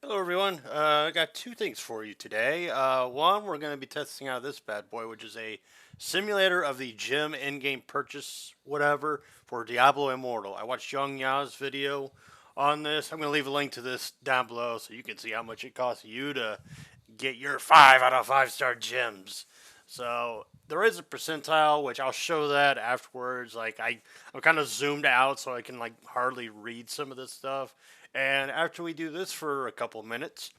Hello, everyone. I got two things for you today. One, we're going to be testing out this bad boy, which is a simulator of the gem in-game purchase, whatever, for Diablo Immortal. I watched Young Ya's video on this. I'm going to leave a link to this down below so you can see how much it costs you to get your 5 out of 5 star gems. So there is a percentile, which I'll show that afterwards. I'm kind of zoomed out so I can like hardly read some of this stuff. And after we do this for a couple minutes,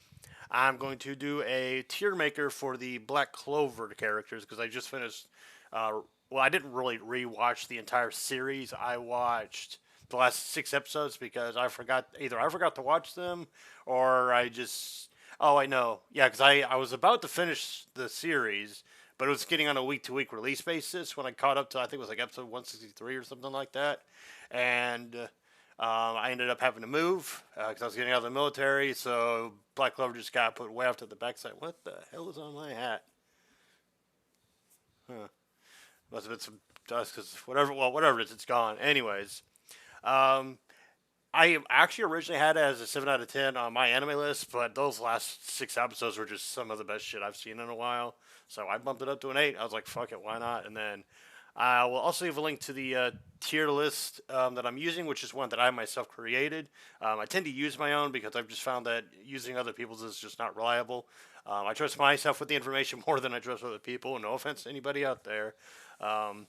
I'm going to do a tier maker for the Black Clover characters because I just finished. Well, I didn't really rewatch the entire series. I watched the last 6 episodes because I forgot to watch them or I just. Oh, I know. Yeah, because I was about to finish the series, but it was getting on a week to week release basis when I caught up to, I think it was like episode 163 or something like that. And I ended up having to move because I was getting out of the military, so Black Clover just got put way off to the backside. What the hell is on my hat? Huh. Must have been some dust because whatever it is, it's gone. Anyways, um, I actually originally had it as a 7 out of 10 on my anime list, but those last 6 episodes were just some of the best shit I've seen in a while. So I bumped it up to an 8. I was like, fuck it, why not? And then I will also leave a link to the tier list that I'm using, which is one that I myself created. I tend to use my own because I've just found that using other people's is just not reliable. I trust myself with the information more than I trust other people. No offense to anybody out there. Um,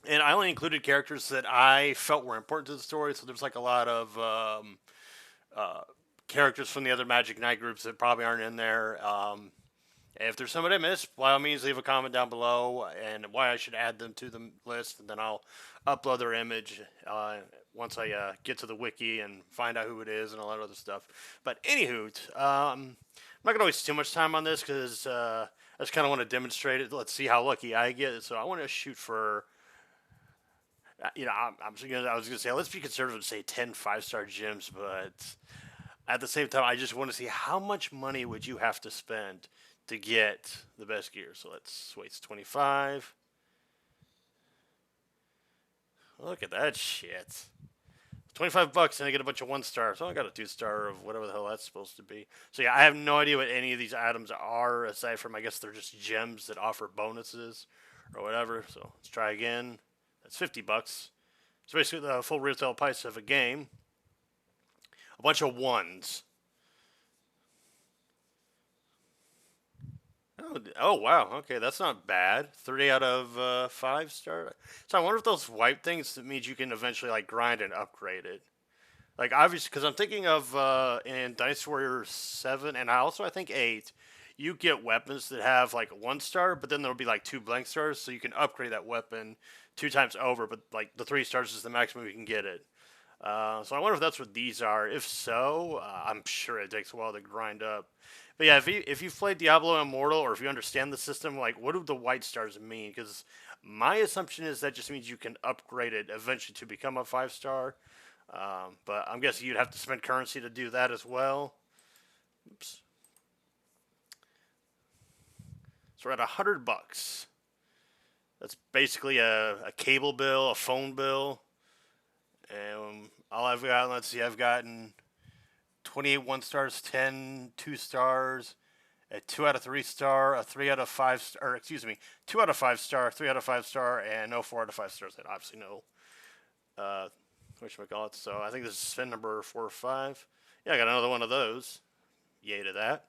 and I only included characters that I felt were important to the story. So there's like a lot of uh, characters from the other Magic Knight groups that probably aren't in there. If there's somebody I missed, by all means, leave a comment down below and why I should add them to the list, and then I'll upload their image once I get to the wiki and find out who it is and all that other stuff. But anywho, I'm not gonna waste too much time on this because I just kind of want to demonstrate it. Let's see how lucky I get. So I want to shoot for I was gonna say let's be conservative and say 10 5 star gems, but at the same time, I just want to see how much money would you have to spend to get the best gear. So let's waste 25. Look at that shit. 25 bucks and I get a bunch of 1 stars. So I got a 2 star of whatever the hell that's supposed to be. So yeah, I have no idea what any of these items are aside from I guess they're just gems that offer bonuses or whatever. So let's try again. That's 50 bucks. It's basically the full retail price of a game. A bunch of ones. Oh wow. Okay, that's not bad. 3 out of 5 star. So I wonder if those wipe things that means you can eventually like grind and upgrade it. Like obviously, because I'm thinking of in Dynasty Warrior 7 and I think 8, you get weapons that have like 1 star, but then there'll be like 2 blank stars, so you can upgrade that weapon 2 times over. But like the 3 stars is the maximum you can get it. So I wonder if that's what these are. If so, I'm sure it takes a while to grind up. But yeah, if you've played Diablo Immortal or if you understand the system, like what do the white stars mean? Because my assumption is that just means you can upgrade it eventually to become a 5 star. But I'm guessing you'd have to spend currency to do that as well. Oops. So we're at $100. That's basically a cable bill, a phone bill, and all I've got. Let's see, I've gotten 28 1 stars, 10 2 stars, a 2 out of 3 star, a 3 out of 5 star, or excuse me, 2 out of 5 star, 3 out of 5 star, and no 4 out of 5 stars. And obviously no, whatchamacallit. So I think this is spin number 4 or 5. Yeah, I got another one of those. Yay to that.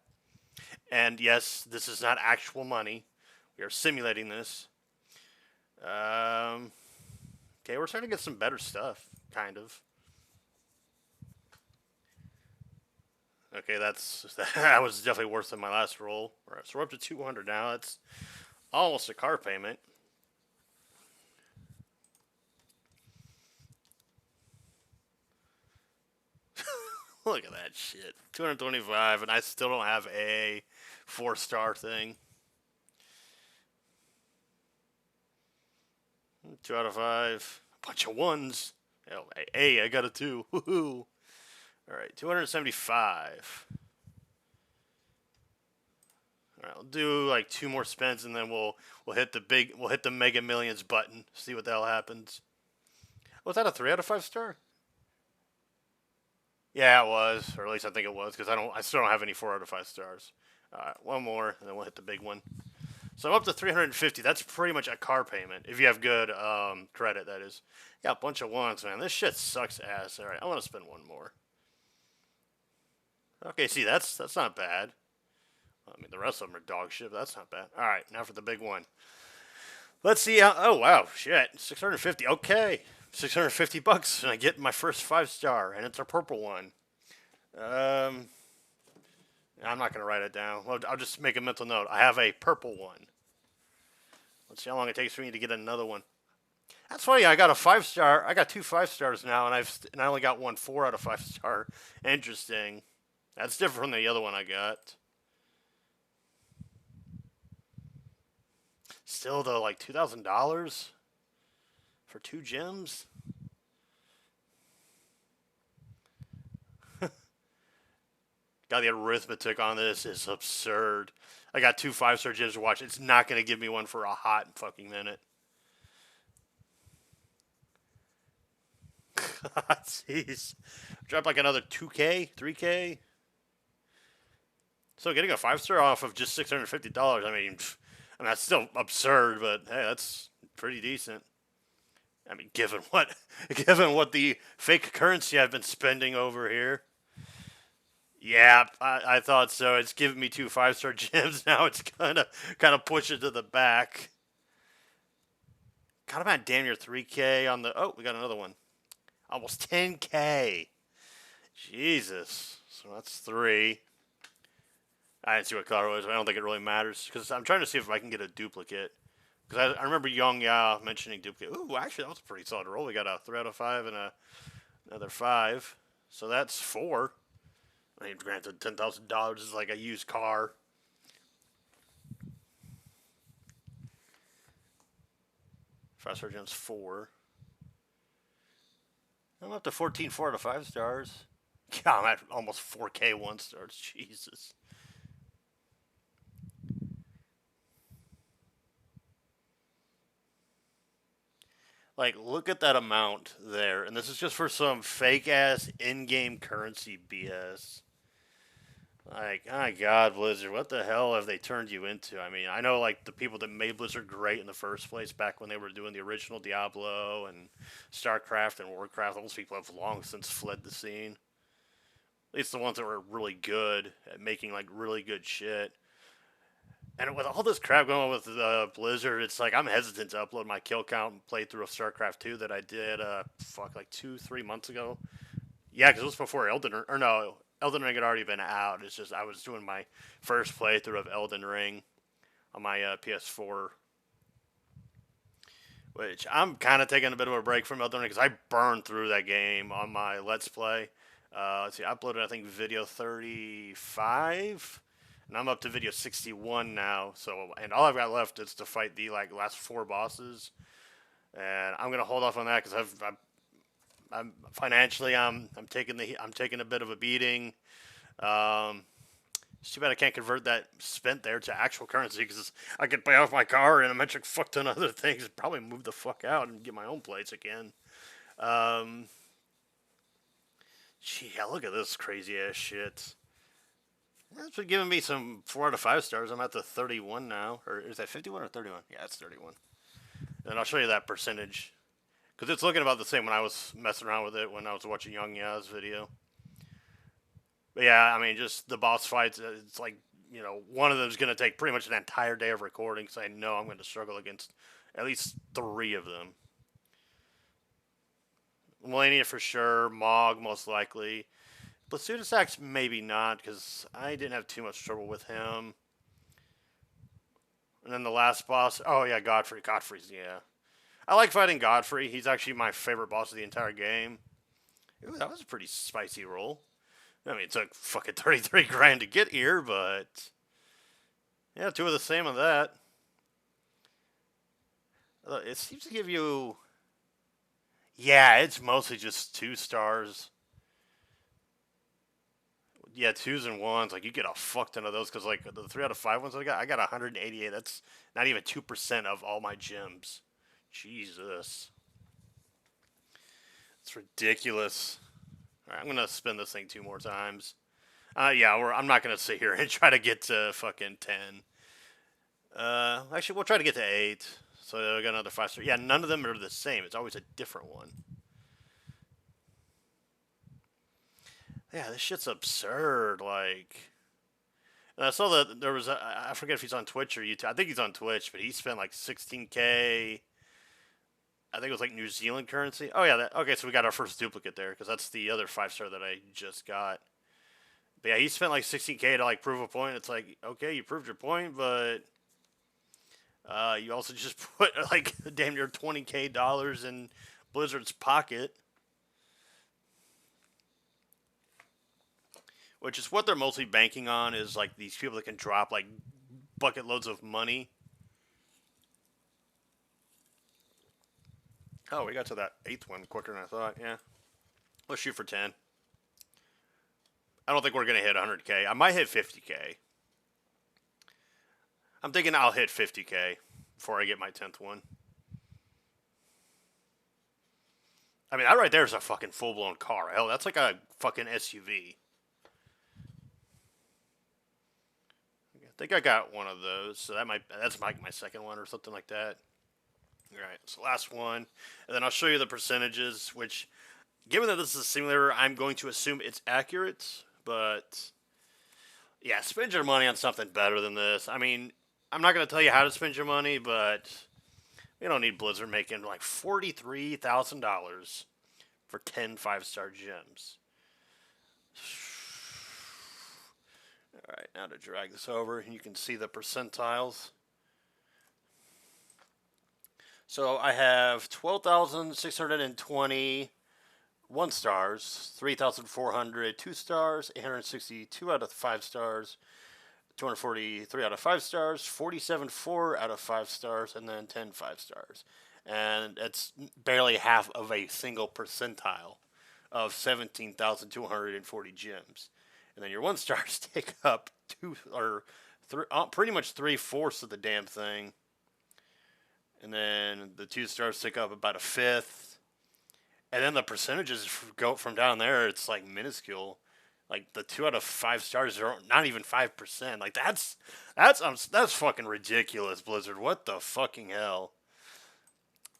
And yes, this is not actual money. We are simulating this. Okay, we're starting to get some better stuff, kind of. Okay, that was definitely worse than my last roll. All right, so we're up to 200 now. That's almost a car payment. Look at that shit. 225, and I still don't have a 4 star thing. 2 out of 5. A bunch of ones. Oh, hey, I got a 2. Woohoo. All right, 275. All right, we'll do like 2 more spins, and then we'll hit the Mega Millions button. See what the hell happens. Was that a 3 out of 5 star? Yeah, it was, or at least I think it was, because I still don't have any 4 out of 5 stars. All right, one more, and then we'll hit the big one. So I'm up to 350. That's pretty much a car payment if you have good credit. That is. Yeah, a bunch of ones, man. This shit sucks ass. All right, I want to spend one more. Okay, see, that's not bad. I mean, the rest of them are dog shit, but that's not bad. All right, now for the big one. Let's see how. Oh wow, shit, 650. Okay, 650 bucks, and I get my first 5 star, and it's a purple one. Um, I'm not gonna write it down. Well, I'll just make a mental note. I have a purple one. Let's see how long it takes for me to get another one. That's funny. I got a 5 star. I got 2 5 stars now, and I only got one 4 out of 5 star. Interesting. That's different from the other one I got. Still though, like $2,000 for 2 gems. God, the arithmetic on this is absurd. I got 2 5 star gems to watch. It's not going to give me one for a hot fucking minute. Jeez. Drop like another 2K, 3K. So getting a 5 star off of just $650. I mean, that's still absurd, but hey, that's pretty decent. I mean, given what the fake currency I've been spending over here. Yeah, I thought so. It's giving me 2 5 star gems now. It's kind of push it to the back. God, I'm at damn near 3K on the. Oh, we got another one. Almost 10K. Jesus. So that's 3. I didn't see what color it was. I don't think it really matters because I'm trying to see if I can get a duplicate. Because I remember Young Ya mentioning duplicate. Ooh, actually, that was a pretty solid roll. We got a 3 out of 5 and another 5. So that's 4. I mean, granted, $10,000 is like a used car. Faster Gems 4. I'm up to 14 4 out of 5 stars. God, I'm at almost 4K 1 stars. Jesus. Like, look at that amount there. And this is just for some fake ass in game currency BS. Like, oh God, Blizzard, what the hell have they turned you into? I mean, I know like the people that made Blizzard great in the first place back when they were doing the original Diablo and StarCraft and Warcraft. Those people have long since fled the scene. At least the ones that were really good at making like really good shit. And with all this crap going on with Blizzard, it's like I'm hesitant to upload my kill count playthrough of StarCraft 2 that I did, like 2-3 months ago. Yeah, because it was before Elden Ring, or no, Elden Ring had already been out. It's just I was doing my first playthrough of Elden Ring on my PS4, which I'm kind of taking a bit of a break from Elden Ring because I burned through that game on my Let's Play. Let's see, I uploaded I think video 35, and I'm up to video 61 now. So, and all I've got left is to fight the like last 4 bosses, and I'm gonna hold off on that because I'm financially I'm taking a bit of a beating. It's too bad I can't convert that spent there to actual currency because I could pay off my car and a metric fuck ton of other things. Probably move the fuck out and get my own place again. Gee, yeah, look at this crazy ass shit. That's been giving me some 4 out of 5 stars. I'm at the 31 now, or is that 51 or 31? Yeah, it's 31. And I'll show you that percentage. Because it's looking about the same when I was messing around with it when I was watching Young Ya's video. But yeah, I mean, just the boss fights, it's like, one of them is going to take pretty much an entire day of recording because I know I'm going to struggle against at least 3 of them. Melania for sure, Mog most likely. Blasudasax maybe not because I didn't have too much trouble with him. And then the last boss, oh yeah, Godfrey. Godfrey's, yeah. I like fighting Godfrey. He's actually my favorite boss of the entire game. Ooh, that was a pretty spicy roll. I mean, it took fucking 33 grand to get here, but yeah, 2 of the same on that. It seems to give you, yeah, it's mostly just 2 stars. Yeah, 2s and 1s. Like, you get a fuck ton of those because, like, the 3 out of 5 ones I got 188. That's not even 2% of all my gems. Jesus. It's ridiculous. Alright, I'm gonna spin this thing 2 more times. Yeah, I'm not gonna sit here and try to get to fucking 10. Actually, we'll try to get to 8. So I got another 5 star. Yeah, none of them are the same. It's always a different one. Yeah, this shit's absurd. Like, and I saw that there was I forget if he's on Twitch or YouTube. I think he's on Twitch, but he spent like 16K. I think it was like New Zealand currency. Oh yeah, okay. So we got our first duplicate there because that's the other 5 star that I just got. But yeah, he spent like 16K to like prove a point. It's like, okay, you proved your point, but you also just put like damn near $20K in Blizzard's pocket, which is what they're mostly banking on. Is like these people that can drop like bucket loads of money. Oh, we got to that 8th one quicker than I thought. Yeah, let's shoot for 10. I don't think we're gonna hit 100K. I might hit 50K. I'm thinking I'll hit 50K before I get my 10th one. I mean, that right there is a fucking full-blown car. Hell, that's like a fucking SUV. I think I got one of those, so that's my second one or something like that. All right, so last one, and then I'll show you the percentages. Which, given that this is a simulator, I'm going to assume it's accurate. But yeah, spend your money on something better than this. I mean, I'm not going to tell you how to spend your money, but we don't need Blizzard making like $43,000 for 10 5-star gems. Alright, now to drag this over, and you can see the percentiles. So I have 12,620 1 stars, 3,400 2 stars, 862 out of 5 stars, 243 out of 5 stars, 47 4 out of 5 stars, and then 10 5 stars. And it's barely half of a single percentile of 17,240 gems. And then your 1 stars take up pretty much 3/4 of the damn thing. And then the 2 stars take up about 1/5. And then the percentages go from down there. It's like minuscule. Like the 2 out of 5 stars are not even 5%. Like that's fucking ridiculous, Blizzard. What the fucking hell?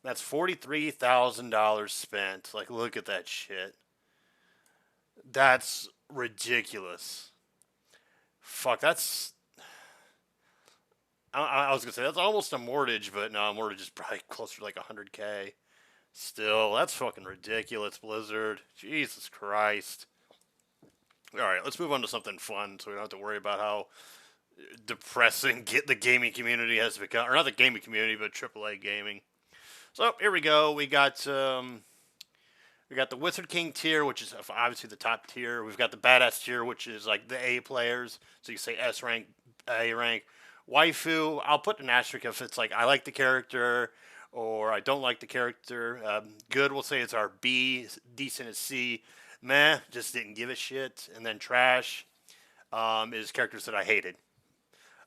That's $43,000 spent. Like, look at that shit. That's ridiculous. Fuck, that's. I was gonna say that's almost a mortgage, but no, a mortgage is probably closer to like 100K. Still, that's fucking ridiculous, Blizzard. Jesus Christ. Alright, let's move on to something fun so we don't have to worry about how depressing the gaming community has become. Or not the gaming community, but AAA gaming. So, here we go. We got the Wizard King tier, which is obviously the top tier. We've got the Badass tier, which is like the A players. So you say S rank, A rank. Waifu, I'll put an asterisk if it's like I like the character or I don't like the character. Good, we'll say it's our B. Decent is C. Meh, just didn't give a shit. And then trash is characters that I hated.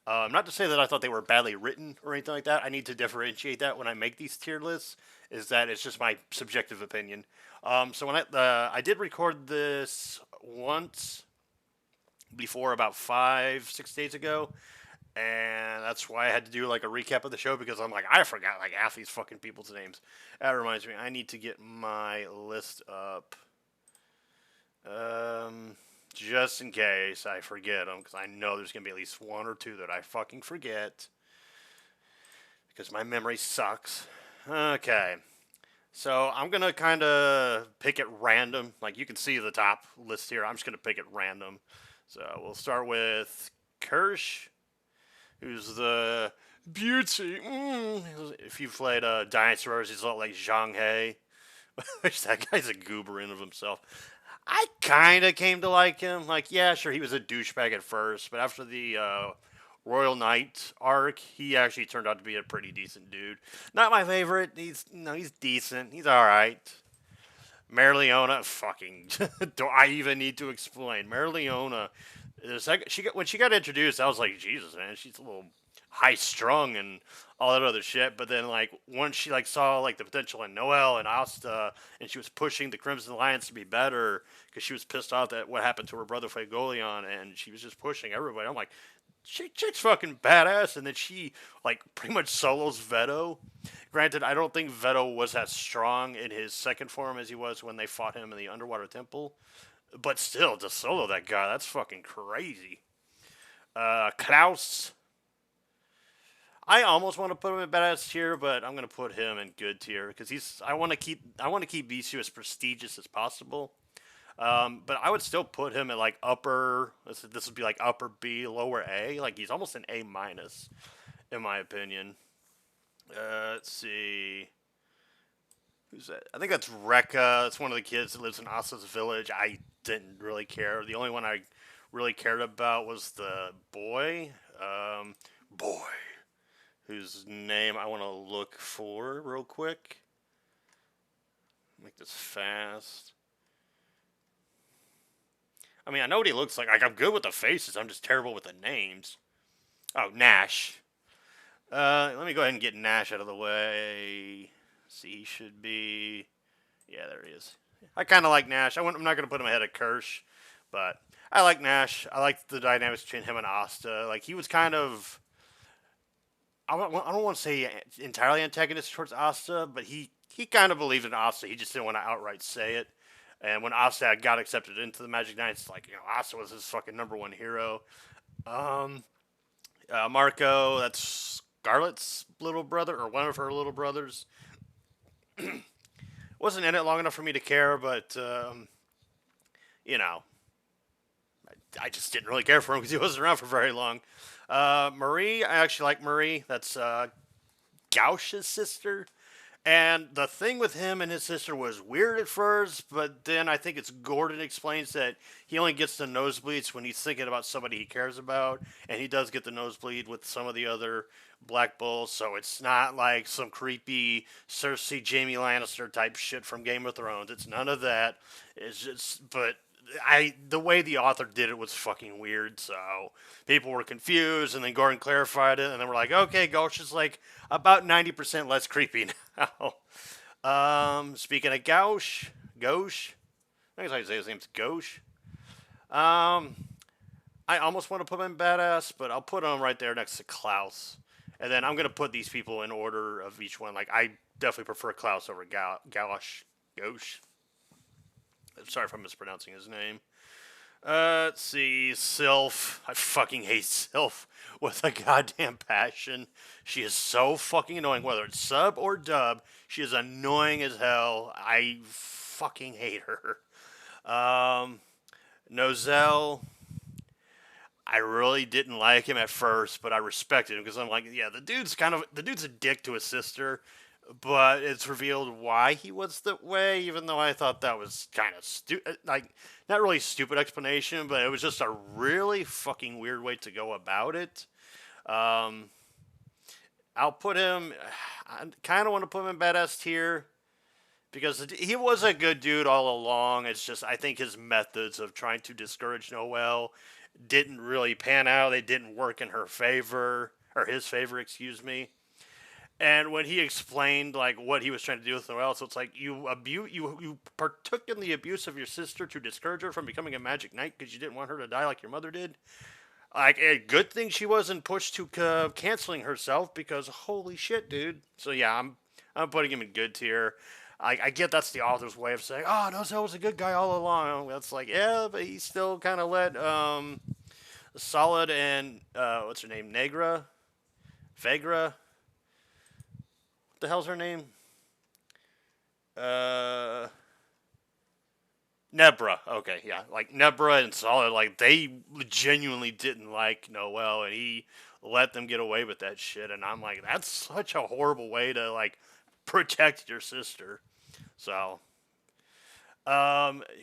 Not to say that I thought they were badly written or anything like that. I need to differentiate that when I make these tier lists. Is that it's just my subjective opinion. So when I did record this once before, about 5-6 days ago, and that's why I had to do like a recap of the show because I'm like I forgot like half these fucking people's names. That reminds me, I need to get my list up. Just in case I forget them, because I know there's going to be at least 1 or 2 that I fucking forget. Because my memory sucks. Okay. So I'm going to kind of pick at random. Like you can see the top list here. I'm just going to pick at random. So we'll start with Kirsch, who's the beauty. If you've played Dinosaurs, he's a lot like Zhang He. Which that guy's a goober in of himself. I kind of came to like him. Like, yeah, sure, he was a douchebag at first, but after the Royal Knight arc, he actually turned out to be a pretty decent dude. Not my favorite. He's decent. He's all right. Mariella, fucking. Do I even need to explain? Mariella, when she got introduced, I was like, Jesus, man, she's a little high strung and all that other shit. But then like once she like saw like the potential in Noelle and Asta, and she was pushing the Crimson Alliance to be better because she was pissed off that what happened to her brother Fagolion, and she was just pushing everybody. I'm like, chick's fucking badass, and then she like pretty much solos Veto. Granted, I don't think Veto was as strong in his second form as he was when they fought him in the underwater temple. But still, to solo that guy, that's fucking crazy. Klaus, I almost want to put him in badass tier, but I'm gonna put him in good tier because he's. I want to keep Visu as prestigious as possible. But I would still put him at like upper. This would be like upper B, lower A. Like he's almost an A minus, in my opinion. Let's see. Who's that? I think that's Rekka. It's one of the kids that lives in Asa's village. I didn't really care. The only one I really cared about was the boy. Boy. Whose name I want to look for real quick. Make this fast. I mean, I know what he looks like. Like, I'm good with the faces. I'm just terrible with the names. Oh, Nash. Let me go ahead and get Nash out of the way. See, he should be. Yeah, there he is. I kind of like Nash. I'm not going to put him ahead of Kirsch, but I like Nash. I like the dynamics between him and Asta. Like, he was kind of. I don't want to say entirely antagonistic towards Asta, but he kind of believed in Asta. He just didn't want to outright say it. And when Asta got accepted into the Magic Knights, like, Asta was his fucking number one hero. Um, Marco, that's Scarlett's little brother, or one of her little brothers. Wasn't in it long enough for me to care, but, you know, I just didn't really care for him because he wasn't around for very long. Marie, I actually like Marie. That's Gauch's sister. And the thing with him and his sister was weird at first, but then I think it's Gordon explains that he only gets the nosebleeds when he's thinking about somebody he cares about, and he does get the nosebleed with some of the other Black Bulls, so it's not like some creepy Cersei, Jaime Lannister type shit from Game of Thrones. It's none of that. It's just, but the way the author did it was fucking weird, so people were confused, and then Gordon clarified it, and then we're like, okay, Gauche is like about 90% less creepy now. Speaking of Gauche, I think that's how you say his name's Gauche. Um, I almost want to put him in badass, but I'll put him right there next to Klaus, and then I'm gonna put these people in order of each one. Like I definitely prefer Klaus over Gauche. Sorry if I'm mispronouncing his name. Let's see. Sylph. I fucking hate Sylph with a goddamn passion. She is so fucking annoying. Whether it's sub or dub, she is annoying as hell. I fucking hate her. Nozel. I really didn't like him at first, but I respected him because I'm like, yeah, the dude's a dick to his sister, but it's revealed why he was that way, even though I thought that was kind of stupid, like, not really stupid explanation, but it was just a really fucking weird way to go about it. Um, I'll put him, I kind of want to put him in badass tier, because he was a good dude all along. It's just, I think his methods of trying to discourage Noelle didn't really pan out. They didn't work in her favor, or his favor, excuse me. And when he explained like what he was trying to do with Noelle, so it's like you partook in the abuse of your sister to discourage her from becoming a magic knight because you didn't want her to die like your mother did. Like a good thing she wasn't pushed to canceling herself because holy shit, dude. So yeah, I'm putting him in good tier. I get that's the author's way of saying, oh, Nozel was a good guy all along. That's like, yeah, but he still kind of let Solid and what's her name, Vegra. What the hell's her name? Nebra. Okay, yeah. Like Nebra and Solid, like they genuinely didn't like Noelle, and he let them get away with that shit. And I'm like, that's such a horrible way to like protect your sister. So,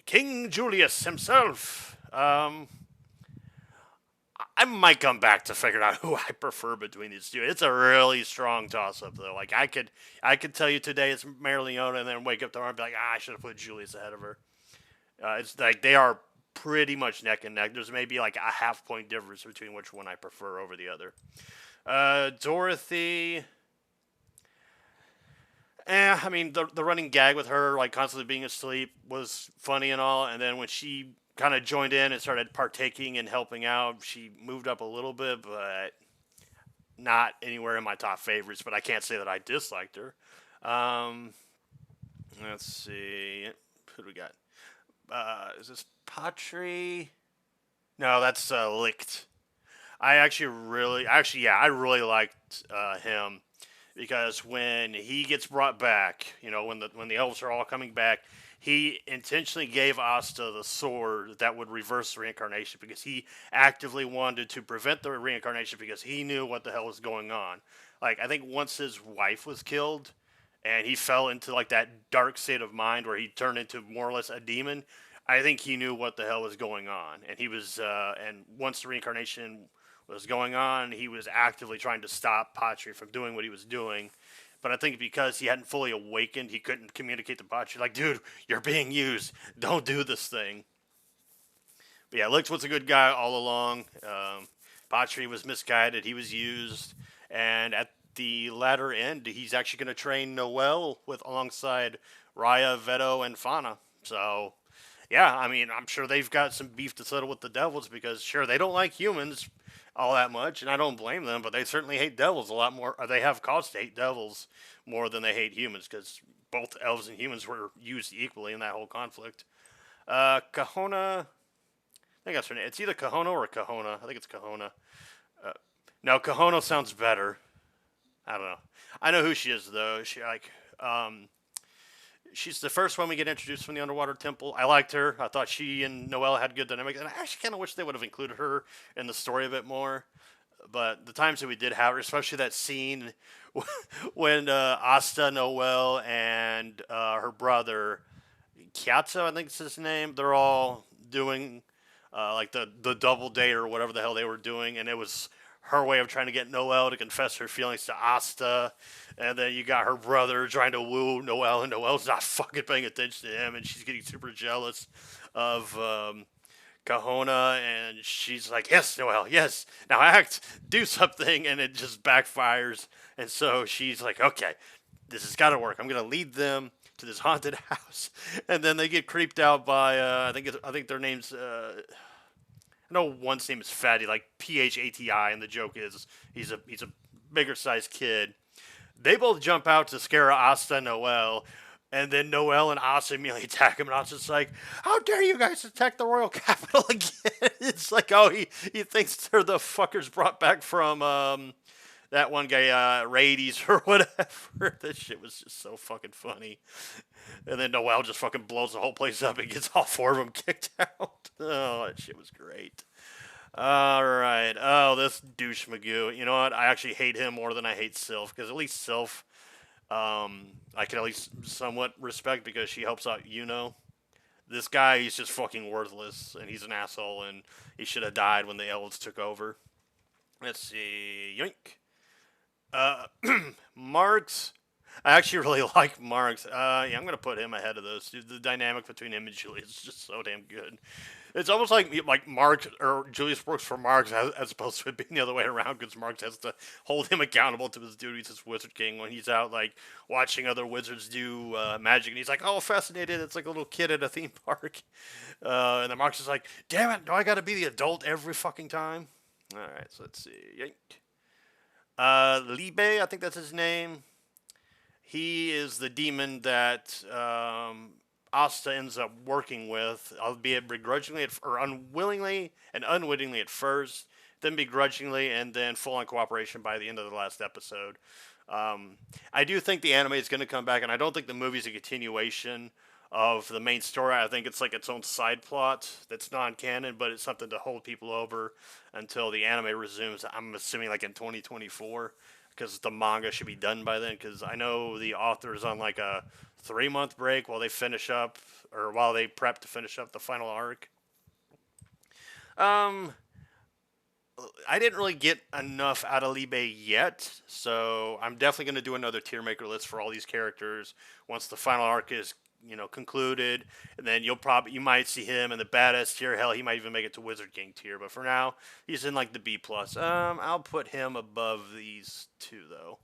King Julius himself. I might come back to figure out who I prefer between these two. It's a really strong toss up though. Like I could tell you today it's Mariella, and then wake up tomorrow and be like, I should have put Julius ahead of her. It's like they are pretty much neck and neck. There's maybe like a half point difference between which one I prefer over the other. Dorothy. I mean, the running gag with her, like constantly being asleep, was funny and all. And then when she kind of joined in and started partaking and helping out, she moved up a little bit, but not anywhere in my top favorites. But I can't say that I disliked her. Um, let's see, who do we got? Is this Patry? No, that's Licht. I really liked him because when he gets brought back, when the elves are all coming back, he intentionally gave Asta the sword that would reverse the reincarnation because he actively wanted to prevent the reincarnation because he knew what the hell was going on. Like I think once his wife was killed, and he fell into like that dark state of mind where he turned into more or less a demon. I think he knew what the hell was going on, and and once the reincarnation was going on, he was actively trying to stop Patry from doing what he was doing. But I think because he hadn't fully awakened, he couldn't communicate to Patry, like, dude, you're being used. Don't do this thing. But yeah, Lix was a good guy all along. Patry was misguided. He was used. And at the latter end, he's actually going to train Noel with alongside Raya, Veto, and Fauna. So, yeah, I mean, I'm sure they've got some beef to settle with the devils because, sure, they don't like humans all that much, and I don't blame them, but they certainly hate devils a lot more. Or they have cause to hate devils more than they hate humans because both elves and humans were used equally in that whole conflict. Kahona, I think that's her name. It's either Kahona or Kahona. I think it's Kahona. Uh, no, Kahona sounds better. I don't know. I know who she is though. Um, she's the first one we get introduced from the underwater temple. I liked her. I thought she and Noelle had good dynamic, and I actually kind of wish they would have included her in the story a bit more. But the times that we did have her, especially that scene when Asta, Noelle, and her brother Kyatso, I think is his name, they're all doing like the double date or whatever the hell they were doing, and it was her way of trying to get Noelle to confess her feelings to Asta, and then you got her brother trying to woo Noelle, and Noelle's not fucking paying attention to him, and she's getting super jealous of Kahona, and she's like, "Yes, Noelle, yes, now act, do something," and it just backfires, and so she's like, "Okay, this has got to work. I'm gonna lead them to this haunted house," and then they get creeped out by I think their names. I know one's name is Fatty, like Phati, and the joke is he's a bigger sized kid. They both jump out to scare Asta and Noelle, and then Noelle and Asta immediately attack him, and Asta's like, "How dare you guys attack the royal capital again?" It's like, oh, he thinks they're the fuckers brought back from that one guy, Rades or whatever. That shit was just so fucking funny. And then Noelle just fucking blows the whole place up and gets all four of them kicked out. Oh, that shit was great. All right. Oh, this douche Magoo. You know what? I actually hate him more than I hate Sylph because at least Sylph, I can at least somewhat respect because she helps out. This guy, he's just fucking worthless and he's an asshole and he should have died when the elves took over. Let's see. Yoink. Uh, Marks. I actually really like Marks. Yeah, I'm gonna put him ahead of those. The dynamic between him and Julius is just so damn good. It's almost like Mark or Julius works for Marks as opposed to it being the other way around because Marks has to hold him accountable to his duties as Wizard King when he's out like watching other wizards do magic and he's like, oh, fascinated. It's like a little kid at a theme park, and then Marks is like, damn it, do I got to be the adult every fucking time? All right, so let's see. Yank. Libe, I think that's his name. He is the demon that Asta ends up working with, albeit begrudgingly or unwillingly and unwittingly at first, then begrudgingly, and then full on cooperation by the end of the last episode. I do think the anime is going to come back, and I don't think the movie's a continuation of the main story. I think it's like its own side plot that's non-canon, but it's something to hold people over until the anime resumes. I'm assuming like in 2024 because the manga should be done by then. Because I know the author is on like a 3 month break while they finish up or while they prep to finish up the final arc. Um, I didn't really get enough out of Libe yet, so I'm definitely going to do another tier maker list for all these characters once the final arc is concluded, and then you might see him in the badass tier. Hell, he might even make it to Wizard King tier. But for now, he's in like the B plus. I'll put him above these two though.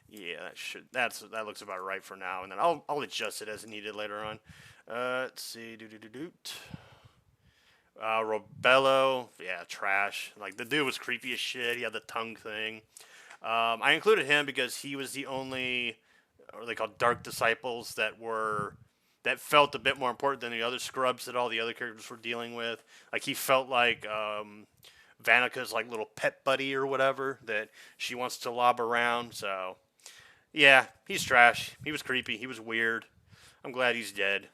Yeah, that looks about right for now, and then I'll adjust it as needed later on. Let's see, Robello, yeah, trash. Like the dude was creepy as shit. He had the tongue thing. I included him because he was the only, or they called dark disciples that felt a bit more important than the other scrubs that all the other characters were dealing with. Like he felt like Vanica's like little pet buddy or whatever that she wants to lob around. So yeah, he's trash. He was creepy. He was weird. I'm glad he's dead.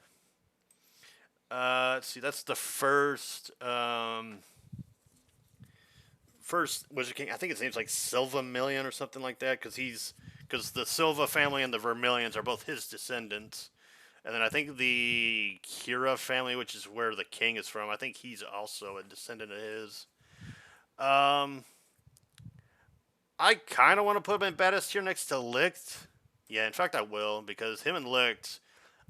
Let's see. That's the first Wizard King. I think his name's like Silva Million or something like that, because the Silva family and the Vermilions are both his descendants. And then I think the Kira family, which is where the king is from, I think he's also a descendant of his. I kind of want to put him in badass tier next to Licht. Yeah, in fact I will, because him and Licht,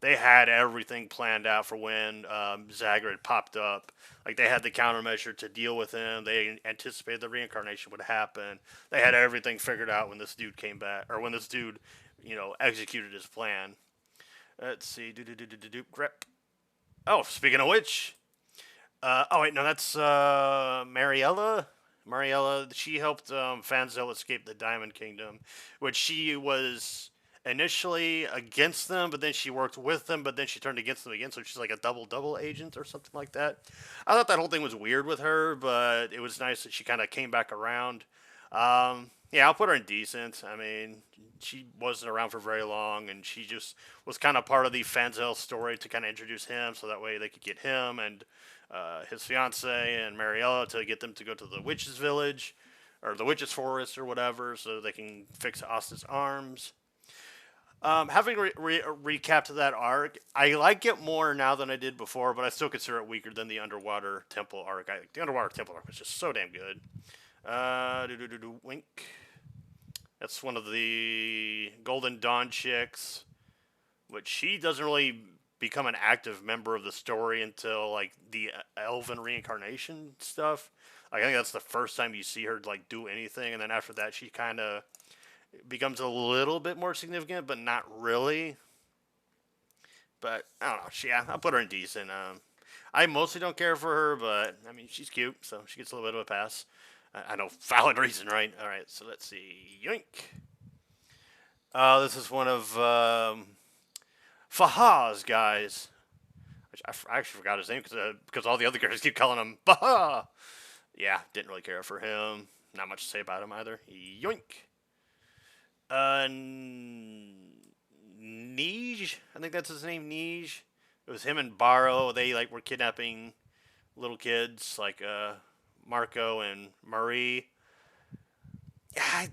they had everything planned out for when Zagrid popped up. Like they had the countermeasure to deal with him. They anticipated the reincarnation would happen. They had everything figured out when this dude came back, or when this dude, executed his plan. Let's see. Grep. Oh, speaking of which. Oh wait, no, that's Mariella. Mariella, she helped Fanzel escape the Diamond Kingdom, which she was initially against them, but then she worked with them, but then she turned against them again, so she's like a double agent or something like that. I thought that whole thing was weird with her, but it was nice that she kind of came back around. Yeah, I'll put her in decent. I mean, she wasn't around for very long, and she just was kind of part of the Fanzel story to kind of introduce him, so that way they could get him and his fiance and Mariella to get them to go to the witch's village, or the witch's forest, or whatever, so they can fix Asta's arms. Having recapped that arc, I like it more now than I did before, but I still consider it weaker than the Underwater Temple arc. The Underwater Temple arc was just so damn good. Wink. That's one of the Golden Dawn chicks, which she doesn't really become an active member of the story until like the Elven reincarnation stuff. Like, I think that's the first time you see her like do anything, and then after that she kind of becomes a little bit more significant, but not really. But I don't know. I'll put her in decent. I mostly don't care for her, but I mean she's cute, so she gets a little bit of a pass. I know, valid reason, right? All right, so let's see. Yoink. This is one of Fahad's guys. I actually forgot his name because all the other characters keep calling him Baha. Yeah, didn't really care for him. Not much to say about him either. Yoink. Nij, I think that's his name, Nij. It was him and Barrow. They like were kidnapping little kids, like Marco and Marie. Yeah,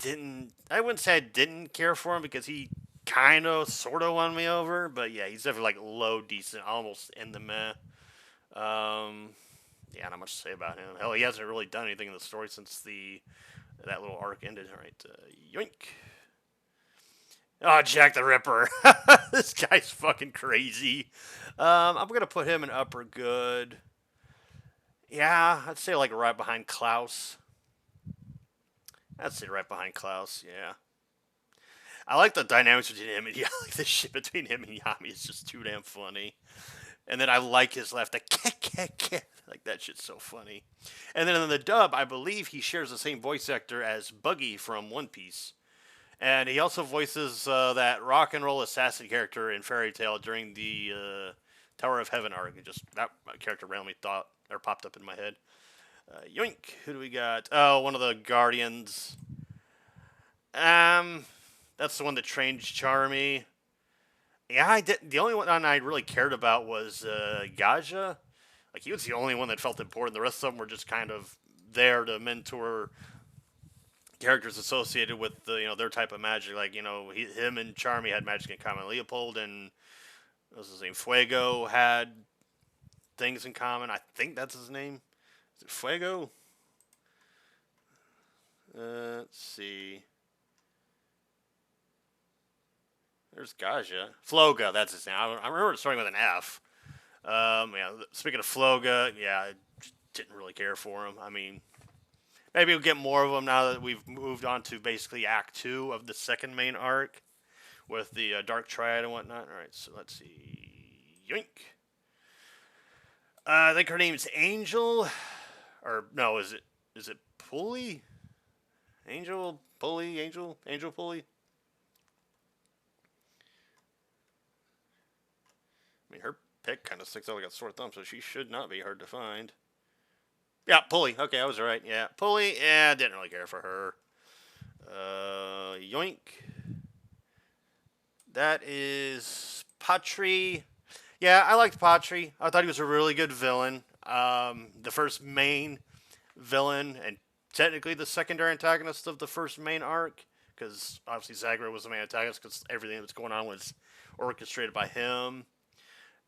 I wouldn't say I didn't care for him because he kind of, sort of won me over. But yeah, he's definitely like low, decent, almost in the meh. Yeah, not much to say about him. Hell, he hasn't really done anything in the story since that little arc ended. All right, yoink. Oh, Jack the Ripper. This guy's fucking crazy. I'm going to put him in upper good. Yeah, I'd say like right behind Klaus. Yeah. I like the dynamics between him and Yami. Like the shit between him and Yami is just too damn funny. And then I like his laugh, the kek. Like that shit's so funny. And then in the dub, I believe he shares the same voice actor as Buggy from One Piece. And he also voices that rock and roll assassin character in Fairy Tail during the Tower of Heaven arc. That character randomly popped up in my head. Yoink. Who do we got? Oh, one of the Guardians. That's the one that trained Charmy. Yeah, I did. The only one I really cared about was Gaja. Like, he was the only one that felt important. The rest of them were just kind of there to mentor characters associated with their type of magic. Like, him and Charmy had magic in common. Leopold and what was his name? Fuego had things in common. I think that's his name. Is it Fuego? Let's see. There's Gaja. Floga, that's his name. I remember it starting with an F. Yeah, speaking of Floga, yeah, I didn't really care for him. I mean, maybe we'll get more of them now that we've moved on to basically Act 2 of the second main arc with the Dark Triad and whatnot. Alright, so let's see. Yoink. I think her name's Angel. Or, no, is it Pulley? Angel? Pulley? Angel? Angel Pulley? I mean, her pick kind of sticks out like a sore thumb, so she should not be hard to find. Yeah, Pulley. Okay, I was right. Yeah, Pulley. Yeah, didn't really care for her. Yoink. That is Patri. Yeah, I liked Patri. I thought he was a really good villain. The first main villain, and technically the secondary antagonist of the first main arc, because obviously Zagrid was the main antagonist, because everything that's going on was orchestrated by him.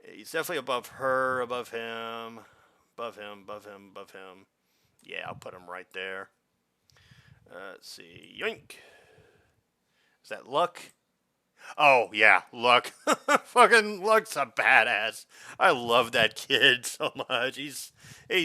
He's definitely above her, above him, above him, above him, above him. Yeah, I'll put him right there. Let's see. Yoink. Is that Luck? Oh, yeah, Luck. Fucking Luck's a badass. I love that kid so much. He's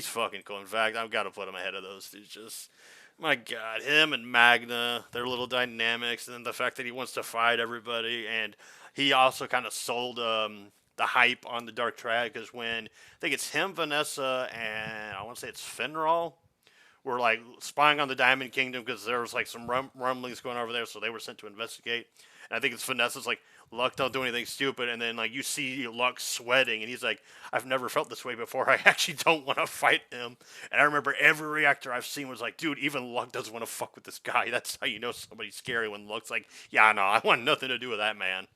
fucking cool. In fact, I've got to put him ahead of those two. Just, my God, him and Magna, their little dynamics, and then the fact that he wants to fight everybody, and he also kind of sold the hype on the Dark Triad, because when, I think it's him, Vanessa, and I want to say it's Finral, were like spying on the Diamond Kingdom because there was like some rumblings going over there, so they were sent to investigate. And I think it's Vanessa's like, Luck, don't do anything stupid. And then like you see Luck sweating, and he's like, I've never felt this way before. I actually don't want to fight him. And I remember every reactor I've seen was like, dude, even Luck doesn't want to fuck with this guy. That's how you know somebody's scary, when Luck's like, yeah, no, I want nothing to do with that man.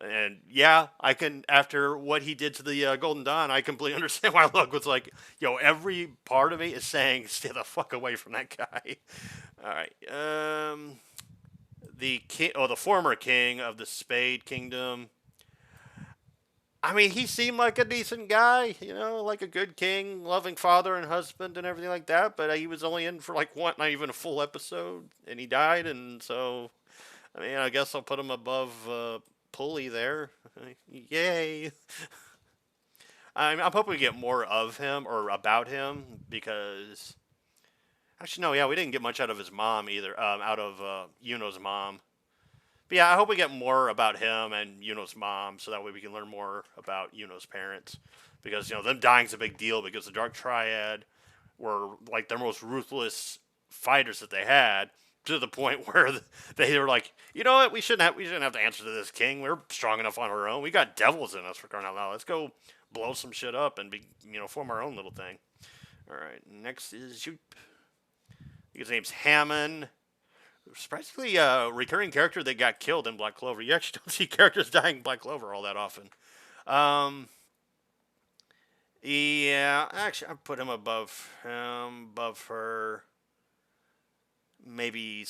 And yeah, I can, after what he did to the Golden Dawn, I completely understand why Luck was like, yo, every part of me is saying, stay the fuck away from that guy. All right. The king, the former king of the Spade Kingdom. I mean, he seemed like a decent guy, like a good king, loving father and husband and everything like that. But he was only in for like one, not even a full episode, and he died. And so, I mean, I guess I'll put him above Pulley there. Yay! I'm hoping we get more of him or about him, because actually no, yeah, we didn't get much out of his mom either. Out of Yuno's mom. But yeah, I hope we get more about him and Yuno's mom, so that way we can learn more about Yuno's parents, because them dying's a big deal, because the Dark Triad were like their most ruthless fighters that they had, to the point where they were like, you know what, we shouldn't have to answer to this king. We're strong enough on our own. We got devils in us, for crying out loud. Let's go blow some shit up and form our own little thing. All right, next is Shoop. His name's Hammond. Surprisingly, a recurring character that got killed in Black Clover. You actually don't see characters dying in Black Clover all that often. Yeah, actually, I put him above her. Maybe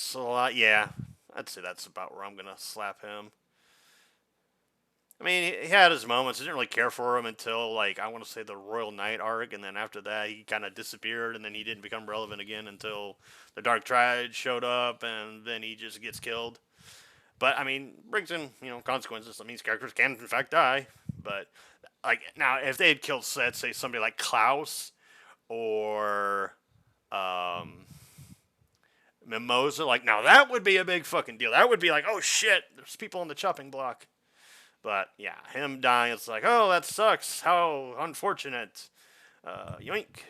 yeah, I'd say that's about where I'm gonna slap him. I mean, he had his moments. I didn't really care for him until, like, I want to say the Royal Knight arc, and then after that, he kind of disappeared, and then he didn't become relevant again until the Dark Triad showed up, and then he just gets killed. But I mean, brings in consequences. That means characters can in fact die. But like now, if they had killed, say somebody like Klaus or Mimosa, like, now that would be a big fucking deal. That would be like, oh shit, there's people on the chopping block. But yeah, him dying, it's like, oh, that sucks. How unfortunate. Yoink.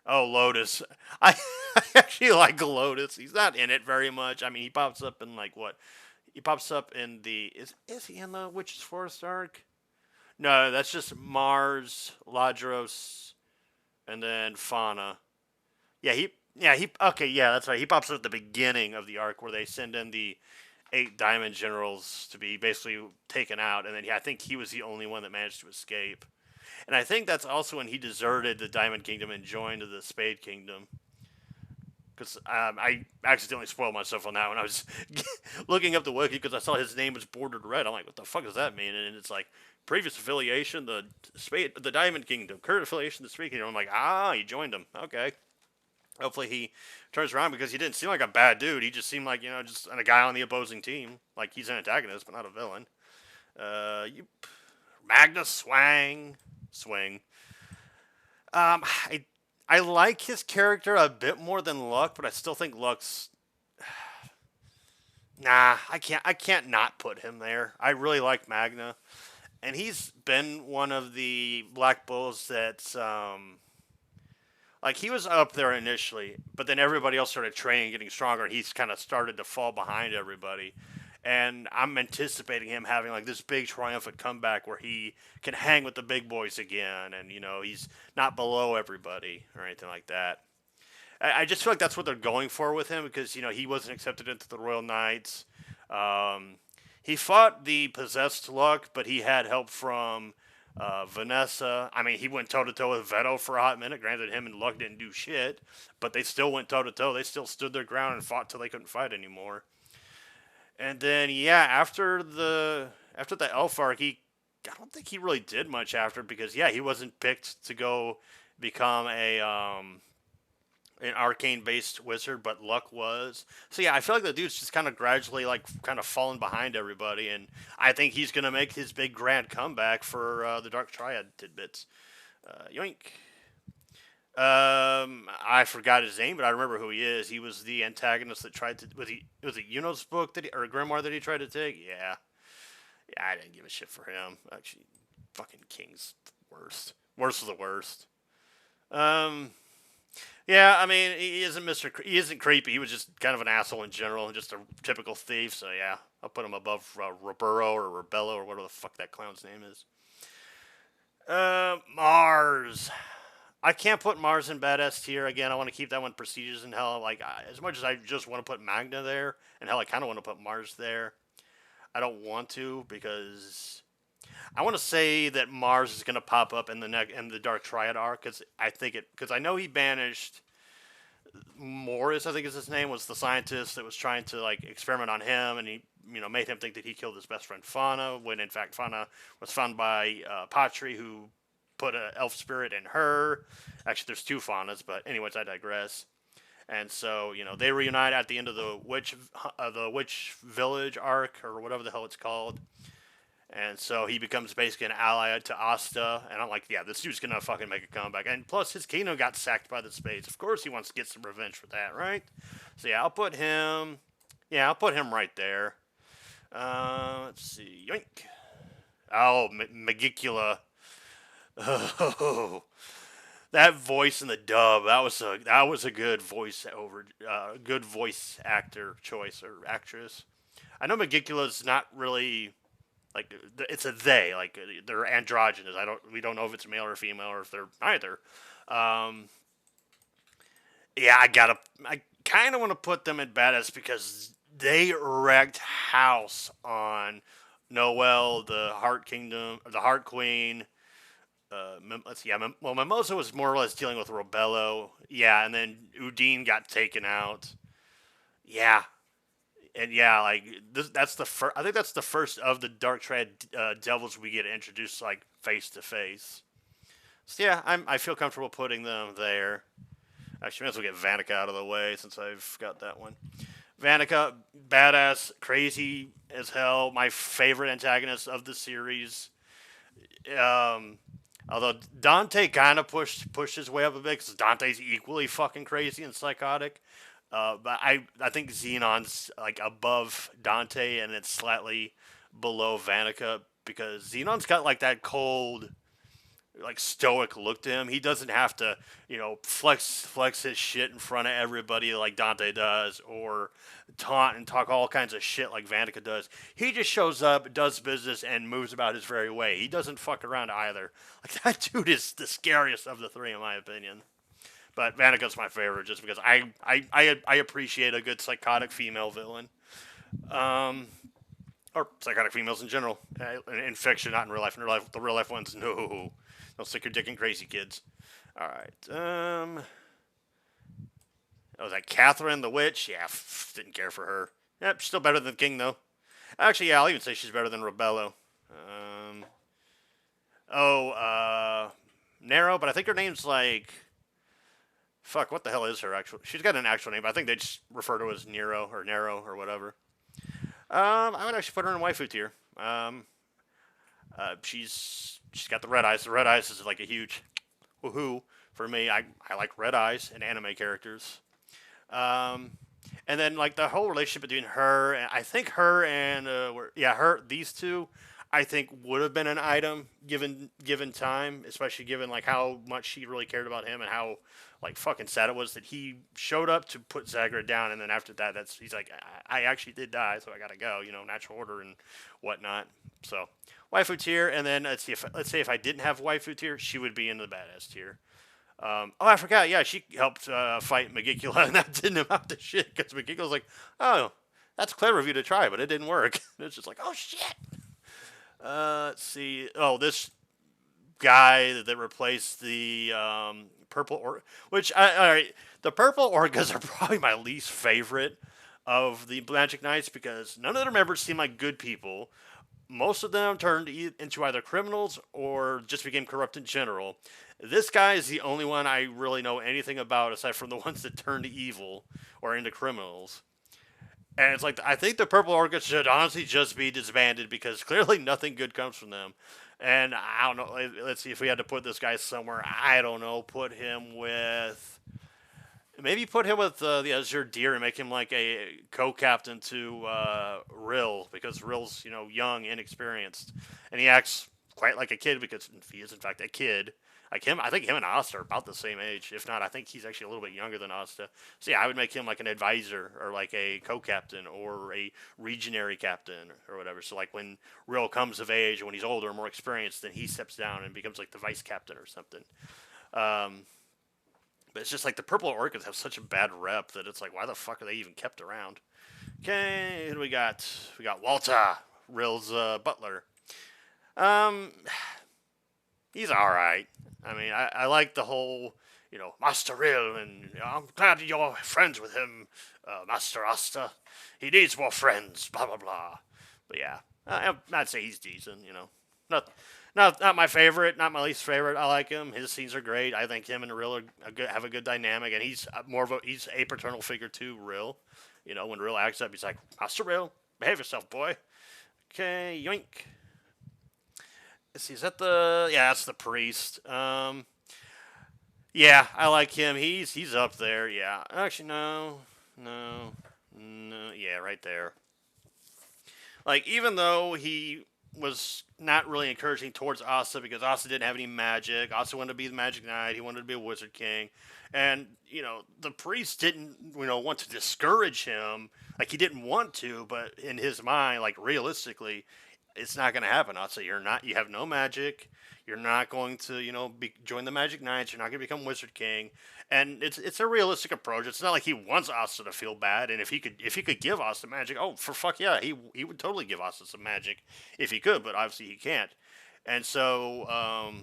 Oh, Lotus. I actually like Lotus. He's not in it very much. I mean, he pops up in like what? He pops up in the is he in the Witch's Forest arc? No, that's just Mars, Ladros, and then Fauna. He okay, yeah, that's right. He pops up at the beginning of the arc where they send in the 8 Diamond Generals to be basically taken out, and then I think he was the only one that managed to escape. And I think that's also when he deserted the Diamond Kingdom and joined the Spade Kingdom. Because I accidentally spoiled myself on that when I was looking up the wiki, because I saw his name was bordered red. I'm like, what the fuck does that mean? And it's like, previous affiliation, the Diamond Kingdom. Current affiliation, the Spade Kingdom. I'm like, he joined them. Okay. Hopefully he turns around because he didn't seem like a bad dude. He just seemed like, just a guy on the opposing team. Like he's an antagonist, but not a villain. You Magnus Swing. I I like his character a bit more than Luck, but I still think Luck's nah. I can't not put him there. I really like Magna, and he's been one of the Black Bulls that's like he was up there initially, but then everybody else started training, getting stronger, and he's kind of started to fall behind everybody. And I'm anticipating him having like this big triumphant comeback where he can hang with the big boys again, and he's not below everybody or anything like that. I just feel like that's what they're going for with him because he wasn't accepted into the Royal Knights. Um, he fought the possessed Luck, but he had help from Vanessa. I mean, he went toe to toe with Veto for a hot minute. Granted, him and Luck didn't do shit, but they still went toe to toe. They still stood their ground and fought till they couldn't fight anymore. And then yeah, after the Elf arc, I don't think he really did much after because yeah, he wasn't picked to go become an arcane based wizard, but Luck was. So yeah, I feel like the dude's just kind of gradually like kind of falling behind everybody, and I think he's gonna make his big grand comeback for the Dark Triad tidbits. Yoink. I forgot his name, but I remember who he is. He was the antagonist that tried to. Was it Yuno's book or grimoire that he tried to take? Yeah, yeah. I didn't give a shit for him. Actually, fucking King's the worst. Worst of the worst. Um, yeah. I mean, he isn't He isn't creepy. He was just kind of an asshole in general, and just a typical thief. So yeah, I'll put him above Roburo or Rebello or whatever the fuck that clown's name is. Mars. I can't put Mars in badass tier again. I want to keep that one prestigious and hell. Like as much as I just want to put Magna there, and hell, I kind of want to put Mars there. I don't want to because I want to say that Mars is going to pop up in the Dark Triad arc because I know he banished Morris. I think is his name was the scientist that was trying to like experiment on him, and he made him think that he killed his best friend Fauna when in fact Fauna was found by Patri who put an elf spirit in her. Actually, there's two Faunas, but anyways, I digress. And so, they reunite at the end of the witch village arc or whatever the hell it's called. And so he becomes basically an ally to Asta. And I'm like, yeah, this dude's gonna fucking make a comeback. And plus, his kingdom got sacked by the Spades. Of course, he wants to get some revenge for that, right? So yeah, I'll put him. Yeah, I'll put him right there. Let's see, yoink. Oh, Magicula. Oh, that voice in the dub. That was a good good voice actor choice or actress. I know Magicula's not really like it's a they like they're androgynous. We don't know if it's male or female or if they're neither. Um, yeah, I kind of want to put them in badass because they wrecked house on Noelle, the Heart Kingdom, the Heart Queen. Let's see. Yeah, well, Mimosa was more or less dealing with Robello. Yeah, and then Udine got taken out. Yeah, and yeah, like that's the first. I think that's the first of the Dark Triad devils we get introduced like face to face. So yeah, I feel comfortable putting them there. Actually, might as well get Vanica out of the way since I've got that one. Vanica, badass, crazy as hell. My favorite antagonist of the series. Um, Although Dante kind of pushed his way up a bit because Dante's equally fucking crazy and psychotic. But I think Xenon's like above Dante and it's slightly below Vanica because Xenon's got like that cold, like stoic look to him. He doesn't have to, flex his shit in front of everybody like Dante does, or taunt and talk all kinds of shit like Vanica does. He just shows up, does business, and moves about his very way. He doesn't fuck around either. Like that dude is the scariest of the three, in my opinion. But Vanica's my favorite just because I appreciate a good psychotic female villain. Um, or psychotic females in general. In fiction, not in real life. In real life, the real life ones, no. Don't stick your dick in crazy kids. All right. Was that Catherine the Witch? Yeah, didn't care for her. Yep, still better than King, though. Actually, yeah, I'll even say she's better than Rebello. Oh, Narrow, but I think her name's like fuck, what the hell is her actual? She's got an actual name, but I think they just refer to her as Nero or whatever. I would actually put her in waifu tier. She's got the red eyes. The red eyes is like a huge woohoo for me. I like red eyes in anime characters. Um, and then like the whole relationship between her and I think her and her these two, I think would have been an item given time, especially given like how much she really cared about him and how like fucking sad it was that he showed up to put Zagrid down, and then after that, he's like, I actually did die, so I gotta go, natural order and whatnot. So waifu tier, and then let's say if I didn't have waifu tier, she would be in the badass tier. I forgot. Yeah, she helped fight Megicula, and that didn't amount to shit because Megicula's like, oh, that's clever of you to try, but it didn't work. It's just like, oh shit. Let's see. Oh, this guy that replaced the purple or all right, the purple orcas are probably my least favorite of the Magic Knights because none of their members seem like good people. Most of them turned into either criminals or just became corrupt in general. This guy is the only one I really know anything about aside from the ones that turned evil or into criminals. And it's like, I think the Purple Orchid should honestly just be disbanded because clearly nothing good comes from them. And I don't know, let's see if we had to put this guy somewhere. I don't know, maybe put him with the Azure Deer and make him like a co-captain to Rill because Rill's, young, inexperienced. And he acts quite like a kid because he is, in fact, a kid. Like him, I think him and Asta are about the same age. If not, I think he's actually a little bit younger than Asta. So yeah, I would make him like an advisor or like a co-captain or a regionary captain or whatever. So like when Rill comes of age and when he's older and more experienced, then he steps down and becomes like the vice captain or something. But it's just like the Purple Orchids have such a bad rep that it's like, why the fuck are they even kept around? Okay, who do we got? We got Walter, Rill's butler. He's all right. I mean, I like the whole, Master Rill, and I'm glad you're friends with him, Master Asta. He needs more friends, blah, blah, blah. But yeah, I'd say he's decent, Not my favorite, not my least favorite. I like him. His scenes are great. I think him and Rill have a good dynamic, and he's he's a paternal figure to Rill. When Rill acts up, he's like, Master Rill, behave yourself, boy. Okay, yoink. Let's see, that's the priest. Yeah, I like him. He's up there. Yeah, actually, no, yeah, right there. Like, even though he was not really encouraging towards Asa because Asa didn't have any magic. Asa wanted to be the Magic Knight. He wanted to be a Wizard King. And, the priest didn't, want to discourage him. Like, he didn't want to, but in his mind, like, realistically, it's not going to happen. Asa, you have no magic. You're not going to, join the Magic Knights. You're not going to become Wizard King. And it's a realistic approach. It's not like he wants Asta to feel bad. And if he could give Asta magic, oh, for fuck yeah, he would totally give Asta some magic if he could. But obviously he can't. And so,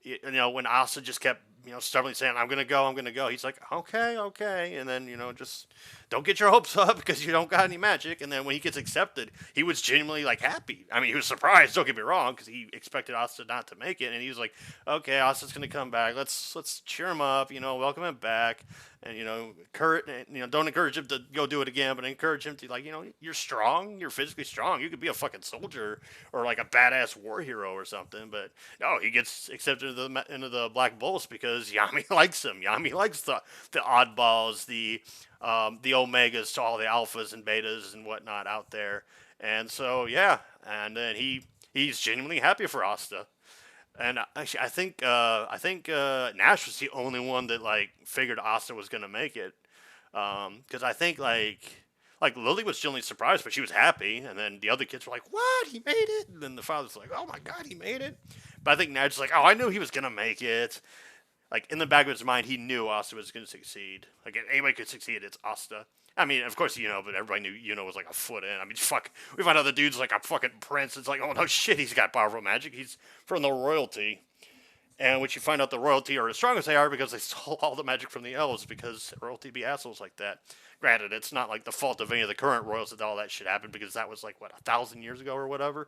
when Asta just kept, stubbornly saying, I'm going to go. He's like, okay. And then, just don't get your hopes up because you don't got any magic. And then when he gets accepted, he was genuinely like happy. I mean, he was surprised, don't get me wrong, because he expected Asta not to make it. And he was like, okay, Asta's going to come back. Let's cheer him up, welcome him back. And, don't encourage him to go do it again, but encourage him to, like, you're strong, you're physically strong. You could be a fucking soldier or like a badass war hero or something. But no, he gets accepted into the Black Bulls because Yami likes him. Yami likes the oddballs, the omegas to all the alphas and betas and whatnot out there. And so, yeah. And then he's genuinely happy for Asta. And actually, I think Nash was the only one that like figured Asta was gonna make it, because I think like Lily was genuinely surprised, but she was happy, and then the other kids were like, "What? He made it!" And then the father's like, "Oh my god, he made it!" But I think Nash was like, "Oh, I knew he was gonna make it." Like in the back of his mind, he knew Asta was gonna succeed. Like if anybody could succeed, it's Asta. I mean, of course, but everybody knew was like a foot in. I mean, fuck, we find out the dude's like a fucking prince. It's like, oh no shit, he's got powerful magic. He's from the royalty. And which you find out the royalty are as strong as they are because they stole all the magic from the elves because royalty be assholes like that. Granted, it's not like the fault of any of the current royals that all that shit happened because that was like, what, 1,000 years ago or whatever?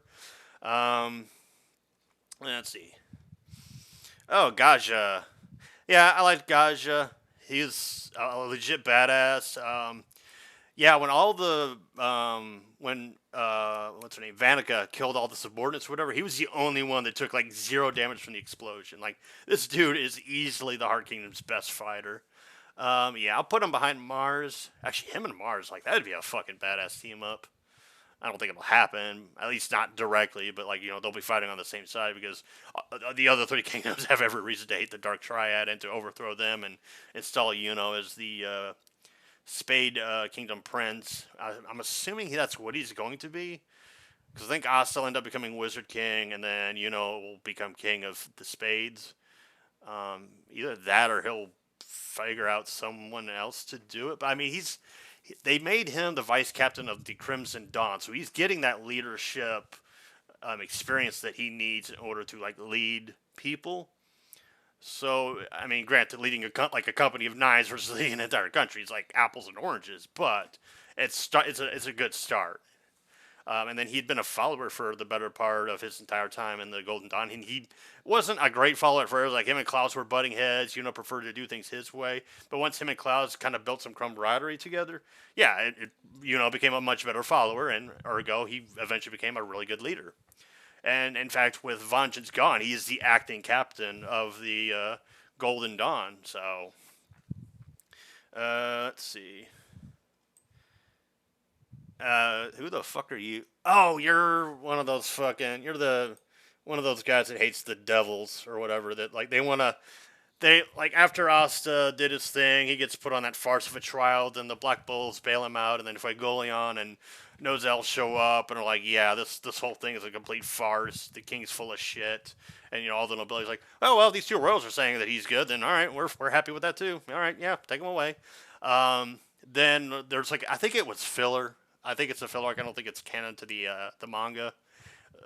Let's see. Oh, Gaja. Yeah, I like Gaja. He's a legit badass. Yeah, when all the when what's her name, Vanica killed all the subordinates, or whatever, he was the only one that took like zero damage from the explosion. Like this dude is easily the Heart Kingdom's best fighter. Yeah, I'll put him behind Mars. Actually, him and Mars, like that'd be a fucking badass team up. I don't think it'll happen, at least not directly, but like they'll be fighting on the same side because the other three kingdoms have every reason to hate the Dark Triad and to overthrow them and install as the Spade Kingdom Prince. I'm assuming that's what he's going to be. Because I think Asta will end up becoming Wizard King, and then will become King of the Spades. Either that or he'll figure out someone else to do it. But I mean, they made him the vice captain of the Crimson Dawn, so he's getting that leadership experience that he needs in order to like lead people. So, I mean, granted, leading a company of nines versus leading an entire country is like apples and oranges, but it's a good start. And then he'd been a follower for the better part of his entire time in the Golden Dawn. And he wasn't a great follower at first. Like him and Klaus were butting heads. Preferred to do things his way. But once him and Klaus kind of built some camaraderie together, yeah, it became a much better follower. And ergo, he eventually became a really good leader. And in fact, with Vengeance gone, he is the acting captain of the Golden Dawn. So, let's see. Who the fuck are you? Oh, you're one of those fucking. One of those guys that hates the devils or whatever. That like they wanna. They like after Asta did his thing, he gets put on that farce of a trial. Then the Black Bulls bail him out, and then Fuegoleon and Nozel show up and are like, "Yeah, this whole thing is a complete farce. The king's full of shit." And all the nobility's like, "Oh well, these two royals are saying that he's good. Then all right, we're happy with that too. All right, yeah, take him away." Then there's like I think it was filler. I think it's a filler arc. I don't think it's canon to the manga.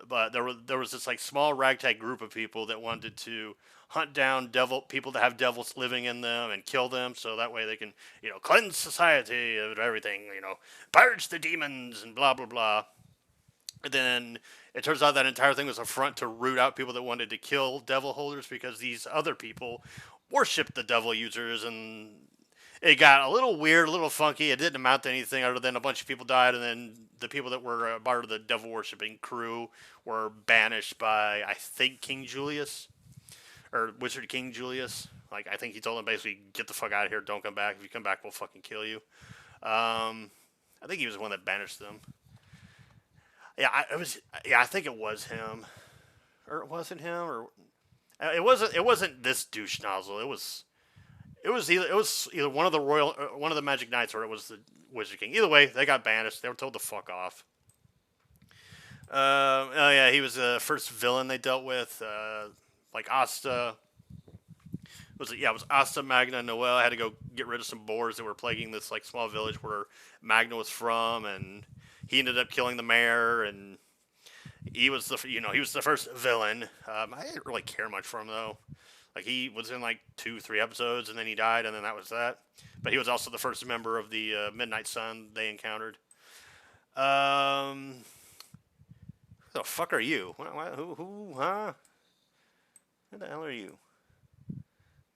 But there was this like small ragtag group of people that wanted to hunt down people that have devils living in them and kill them, so that way they can cleanse society of everything, purge the demons and blah blah blah. And then it turns out that entire thing was a front to root out people that wanted to kill devil holders because these other people worshipped the devil users, and it got a little weird, a little funky. It didn't amount to anything other than a bunch of people died, and then the people that were part of the devil worshipping crew were banished by, I think, King Julius or Wizard King Julius. Like, I think he told them basically, get the fuck out of here, don't come back. If you come back, we'll fucking kill you. I think he was the one that banished them. Yeah, I think it was him, or it wasn't him, or it wasn't this douche nozzle. It was either one of the Magic Knights or it was the Wizard King. Either way, they got banished. They were told to fuck off. Oh yeah, he was the first villain they dealt with. Like Asta. It was Asta, Magna, and Noel. I had to go get rid of some boars that were plaguing this like small village where Magna was from, and he ended up killing the mayor. And he was the first villain. I didn't really care much for him though. Like he was in like 2-3 episodes, and then he died, and then that was that. But he was also the first member of the Midnight Sun they encountered. Who the fuck are you? Who? Huh? Who the hell are you?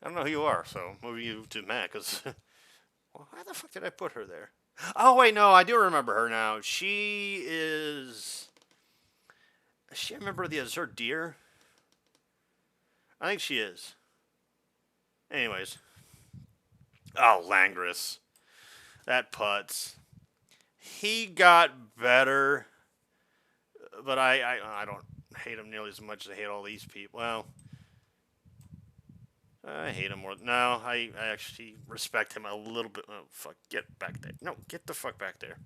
I don't know who you are, so move you to Matt, because why the fuck did I put her there? Oh wait, no, I do remember her now. She is she a member of the Azure Deer? I think she is. Anyways. Oh, Langris. That putz. He got better, but I don't hate him nearly as much as I hate all these people. Well, I hate him more. No, I actually respect him a little bit. Oh, fuck. Get back there. No, get the fuck back there.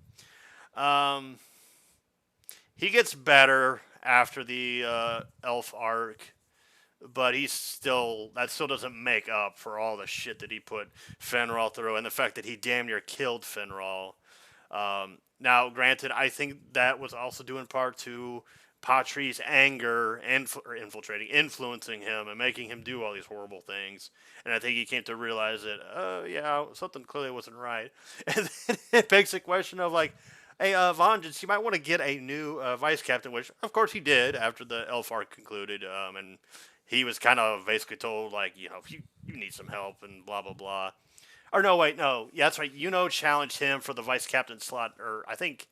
He gets better after the elf arc, but that still doesn't make up for all the shit that he put Fenral through, and the fact that he damn near killed Fenral. Now, granted, I think that was also due in part to Patri's anger influencing him and making him do all these horrible things. And I think he came to realize that, yeah, something clearly wasn't right. And then it begs the question of like, hey, Vengeance, you might want to get a new vice captain, which of course he did after the elf arc concluded. And he was kind of basically told like, you need some help and blah blah blah. Or no, wait, no. Yeah, that's right. Challenged him for the vice captain slot, or I think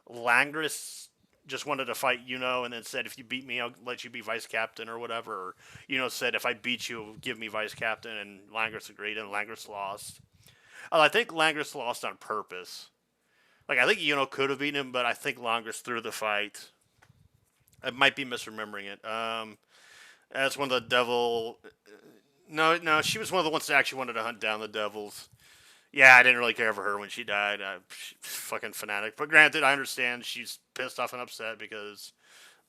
Langris just wanted to fight and then said, if you beat me, I'll let you be vice captain or whatever. Or said, if I beat you, give me vice captain, and Langris agreed, and Langris lost. I think Langris lost on purpose. Like, I think could have beaten him, but I think Langris threw the fight. I might be misremembering it. That's one of the devil. No, she was one of the ones that actually wanted to hunt down the devils. Yeah, I didn't really care for her when she died. Fucking fanatic. But granted, I understand she's pissed off and upset because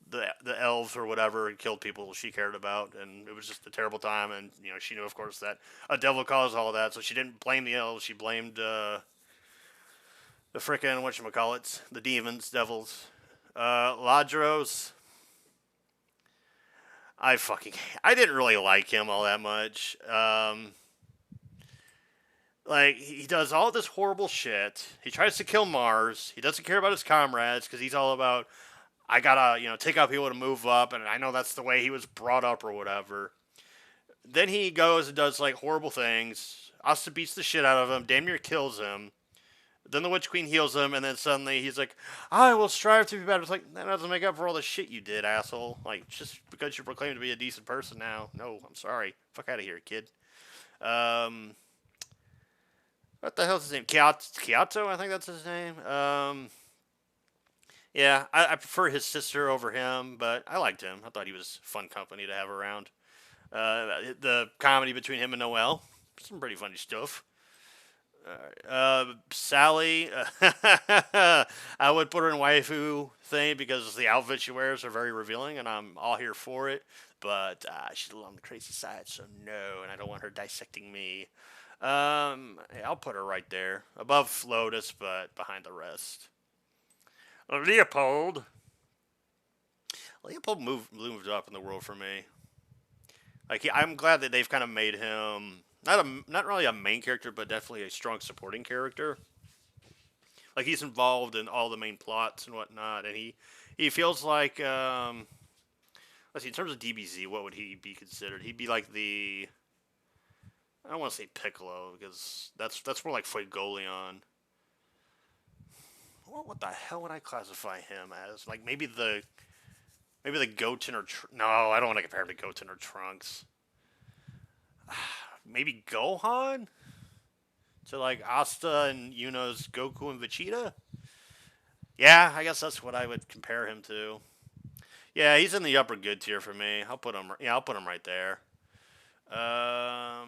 the elves or whatever had killed people she cared about, and it was just a terrible time. And she knew, of course, that a devil caused all that, so she didn't blame the elves. She blamed the frickin' whatchamacallits, the demons, devils. Ladros. I didn't really like him all that much. Like, he does all this horrible shit. He tries to kill Mars. He doesn't care about his comrades because he's all about, I gotta, take out people to move up, and I know that's the way he was brought up or whatever. Then he goes and does, like, horrible things. Asta beats the shit out of him, damn near kills him. Then the Witch Queen heals him, and then suddenly he's like, I will strive to be better. It's like, that doesn't make up for all the shit you did, asshole. Like, just because you proclaim to be a decent person now. No, I'm sorry. Fuck out of here, kid. What the hell's his name? Kyoto, I think that's his name. Yeah, I prefer his sister over him, but I liked him. I thought he was fun company to have around. The comedy between him and Noelle, some pretty funny stuff. Sally, I would put her in waifu thing because the outfit she wears are very revealing, and I'm all here for it. But she's a little on the crazy side, so no, and I don't want her dissecting me. I'll put her right there, above Lotus, but behind the rest. Leopold. Leopold moved up in the world for me. Like, I'm glad that they've kind of made him not really a main character, but definitely a strong supporting character. Like, he's involved in all the main plots and whatnot, and he feels like let's see, in terms of DBZ, what would he be considered? He'd be like the, I don't want to say Piccolo because that's more like Fuegoleon. What the hell would I classify him as? Like maybe the Goten or no, I don't want to compare him to Goten or Trunks. Maybe Gohan to like Asta and Yuno's Goku and Vegeta. Yeah, I guess that's what I would compare him to. Yeah, he's in the upper good tier for me. I'll put him. Yeah, I'll put him right there. Oh,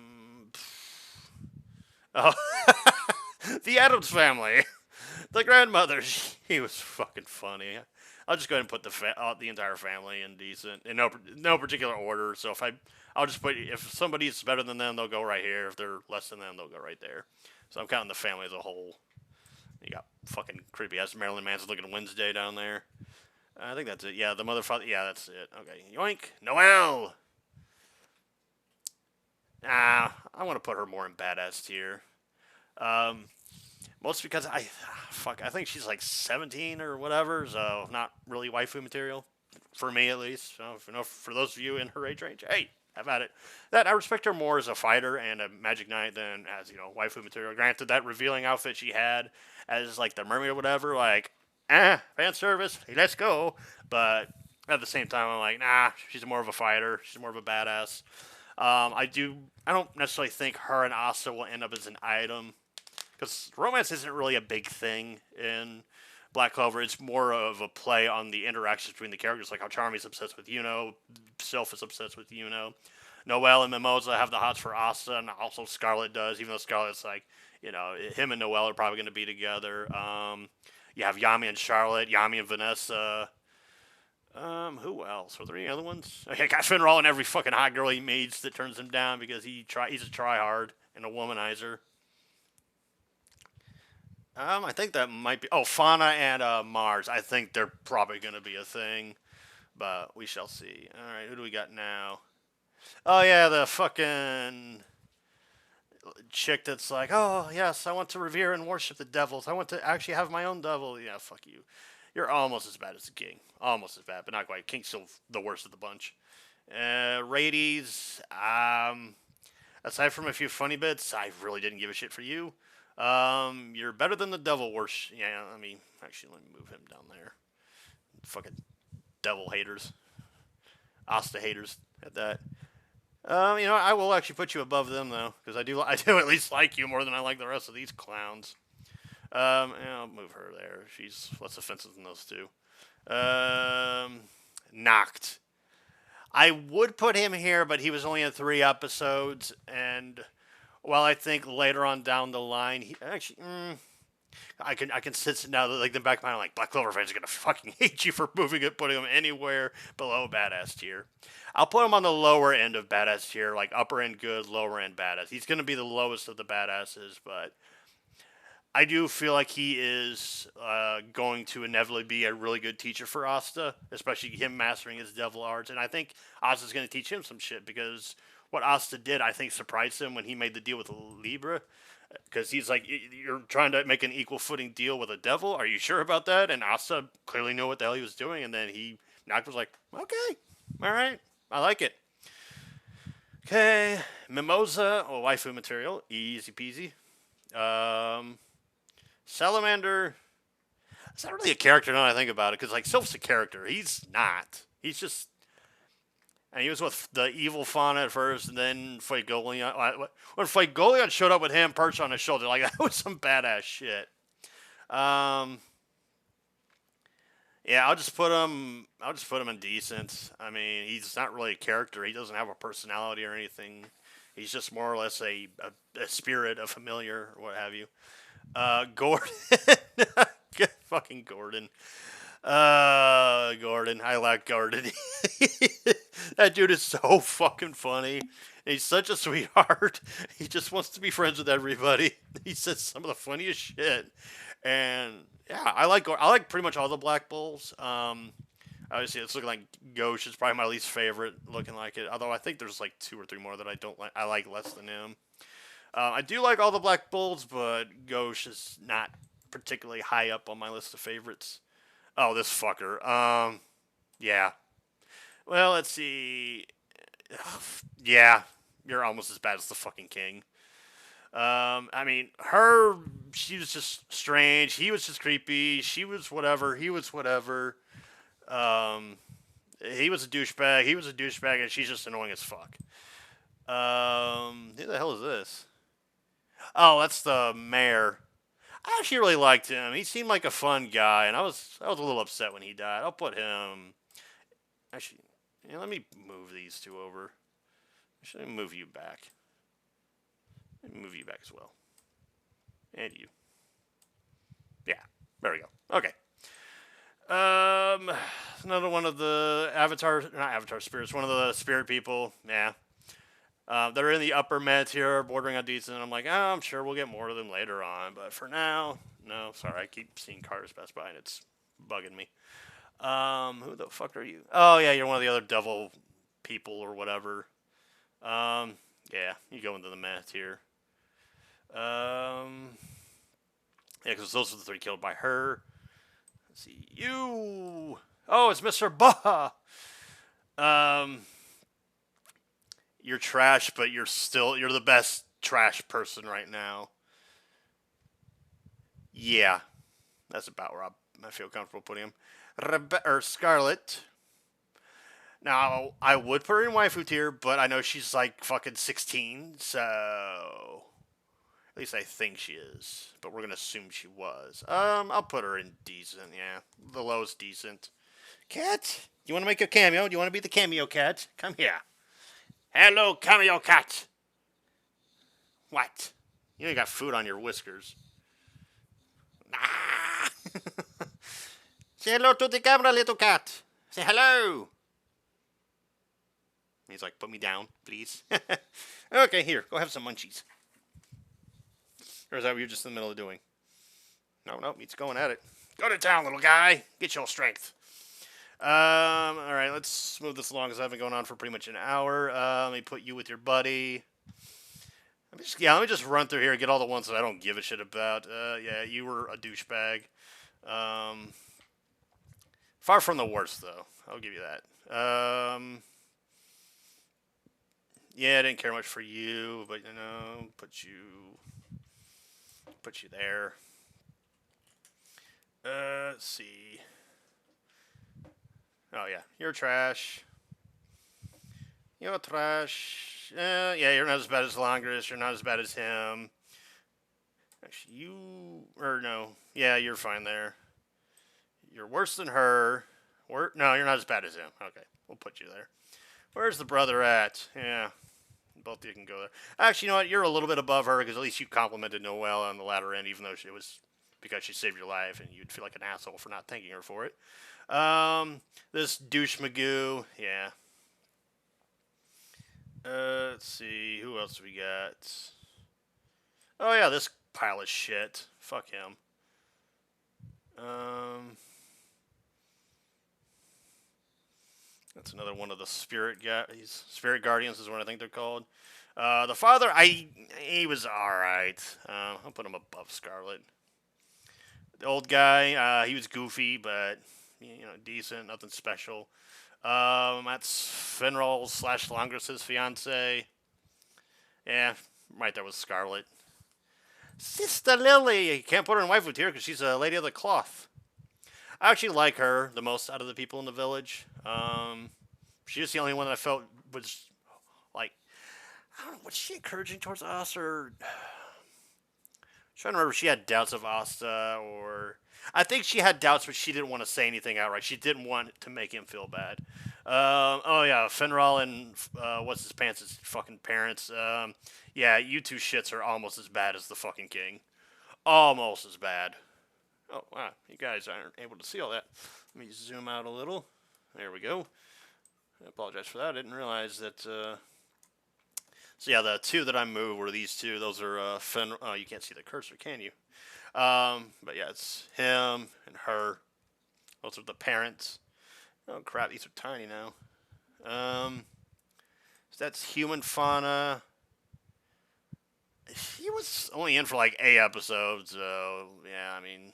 the Addams Family, the grandmother. He was fucking funny. I'll just go ahead and put the entire family in decent, in no particular order. So I'll just put, if somebody's better than them, they'll go right here. If they're less than them, they'll go right there. So I'm counting the family as a whole. You got fucking creepy ass Marilyn Manson looking Wednesday down there. I think that's it. Yeah, the mother, father. Yeah, that's it. Okay, yoink, Noelle. I want to put her more in badass tier. Mostly because I think she's like 17 or whatever, so not really waifu material for me at least. So for those of you in her age range, hey, have at it. That I respect her more as a fighter and a Magic Knight than as waifu material. Granted, that revealing outfit she had as like the mermaid or whatever, like fan service, let's go. But at the same time, I'm like, nah, she's more of a fighter. She's more of a badass. I don't necessarily think her and Asa will end up as an item. Because romance isn't really a big thing in Black Clover. It's more of a play on the interactions between the characters, like how Charmy's obsessed with Sylph is obsessed with Noelle and Mimosa have the hots for Asta, and also Scarlet does, even though Scarlet's like, him and Noelle are probably going to be together. You have Yami and Charlotte, Yami and Vanessa. Who else? Were there any other ones? Okay, got Finral and every fucking hot girl he meets that turns him down because he's a tryhard and a womanizer. I think that might be. Oh, Fauna and Mars. I think they're probably going to be a thing, but we shall see. All right, who do we got now? Oh yeah, the fucking chick that's like, oh yes, I want to revere and worship the devils. I want to actually have my own devil. Yeah, fuck you. You're almost as bad as the king. Almost as bad, but not quite. King's still the worst of the bunch. Rades. Aside from a few funny bits, I really didn't give a shit for you. You're better than the devil worship. Yeah, let me move him down there. Fucking devil haters, Asta haters at that. I will actually put you above them though, because I do at least like you more than I like the rest of these clowns. I'll move her there. She's less offensive than those two. Knocked. I would put him here, but he was only in 3 episodes, and well, I think later on down the line, he actually, I can sit now like the back of my mind, like Black Clover fans are gonna fucking hate you for moving it, putting him anywhere below badass tier. I'll put him on the lower end of badass tier, like upper end good, lower end badass. He's gonna be the lowest of the badasses, but I do feel like he is going to inevitably be a really good teacher for Asta, especially him mastering his devil arts. And I think Asta's going to teach him some shit because what Asta did, I think, surprised him when he made the deal with Libra. Because he's like, you're trying to make an equal footing deal with a devil? Are you sure about that? And Asta clearly knew what the hell he was doing. And then Knock was like, okay, all right, I like it. Okay, Mimosa, waifu material, easy peasy. Salamander, it's not really a character now that I think about it, because, like, Sylph's a character. He's not. He's just... And he was with the evil fauna at first, and then Fuegoleon... When Fuegoleon showed up with him perched on his shoulder, like, that was some badass shit. Yeah, I'll just put him in decent. I mean, he's not really a character. He doesn't have a personality or anything. He's just more or less a spirit, a familiar, or what have you. Gordon. Fucking Gordon. Gordon. I like Gordon. That dude is so fucking funny. He's such a sweetheart. He just wants to be friends with everybody. He says some of the funniest shit. And yeah, I like pretty much all the Black Bulls. Obviously, it's looking like Ghosh is probably my least favorite, looking like it. Although I think there's like 2 or 3 more that I don't like. I like less than him. I do like all the Black Bulls, but Ghosh is not particularly high up on my list of favorites. Oh, this fucker. Yeah. Well, let's see. Yeah, you're almost as bad as the fucking king. I mean, she was just strange. He was just creepy. She was whatever. He was whatever. He was a douchebag. He was a douchebag, and she's just annoying as fuck. Who the hell is this? Oh, that's the mayor. I actually really liked him. He seemed like a fun guy, and I was a little upset when he died. I'll put him. Actually, let me move these 2 over. Actually, move you back. Let me move you back as well. And you. Yeah, there we go. Okay. Another one of the not Avatar spirits, one of the spirit people. Yeah. They're in the upper med tier, bordering on decent. I'm like, I'm sure we'll get more of them later on. But for now, no, sorry. I keep seeing cars pass by, and it's bugging me. Who the fuck are you? Oh, yeah, you're one of the other devil people or whatever. Yeah, you go into the med tier. Yeah, because those are the 3 killed by her. Let's see. You! Oh, it's Mr. Baha! You're trash, but you're the best trash person right now. Yeah. That's about where I feel comfortable putting him. Scarlet. Now, I would put her in waifu tier, but I know she's like fucking 16, so... At least I think she is, but we're going to assume she was. I'll put her in decent, yeah. The lowest decent. Cat, you want to make a cameo? Do you want to be the cameo cat? Come here. Hello, cameo cat. What? You got food on your whiskers. Ah. Say hello to the camera, little cat. Say hello. He's like, put me down, please. Okay, here, go have some munchies. Or is that what you're just in the middle of doing? No, he's going at it. Go to town, little guy. Get your strength. Alright, let's move this along because I've been going on for pretty much an hour. Let me put you with your buddy. Let me just run through here and get all the ones that I don't give a shit about. Yeah, you were a douchebag. Far from the worst, though. I'll give you that. Yeah, I didn't care much for you, but put you there. Let's see. Oh yeah, you're trash. You're trash. Yeah, you're not as bad as Longris. You're not as bad as him. Actually, or no, yeah, you're fine there. You're worse than her. No, you're not as bad as him. Okay, we'll put you there. Where's the brother at? Yeah, both of you can go there. Actually, you know what? You're a little bit above her because at least you complimented Noelle on the latter end, even though it was because she saved your life, and you'd feel like an asshole for not thanking her for it. This douche Magoo, yeah. Let's see, who else we got? Oh yeah, this pile of shit. Fuck him. Um, that's another one of the spirit guardians is what I think they're called. The father, he was all right. I'll put him above Scarlet. The old guy, he was goofy, but decent, nothing special. That's Finral / Longris's fiance. Yeah, right there with Scarlet. Sister Lily. You can't put her in waifu tier because she's a lady of the cloth. I actually like her the most out of the people in the village. She was the only one that I felt was like, I don't know, was she encouraging towards us or? I'm trying to remember if she had doubts of Asta or. I think she had doubts, but she didn't want to say anything outright. She didn't want to make him feel bad. Oh yeah, Finral and what's his pants' fucking parents. Yeah, you two shits are almost as bad as the fucking king. Almost as bad. Oh wow, you guys aren't able to see all that. Let me zoom out a little. There we go. I apologize for that. I didn't realize that. So yeah, the two that I moved were these two. Those are Oh, you can't see the cursor, can you? But yeah, it's him and her. Those are the parents. Oh crap, these are tiny now. So that's human fauna. He was only in for like 8 episodes, so yeah, I mean,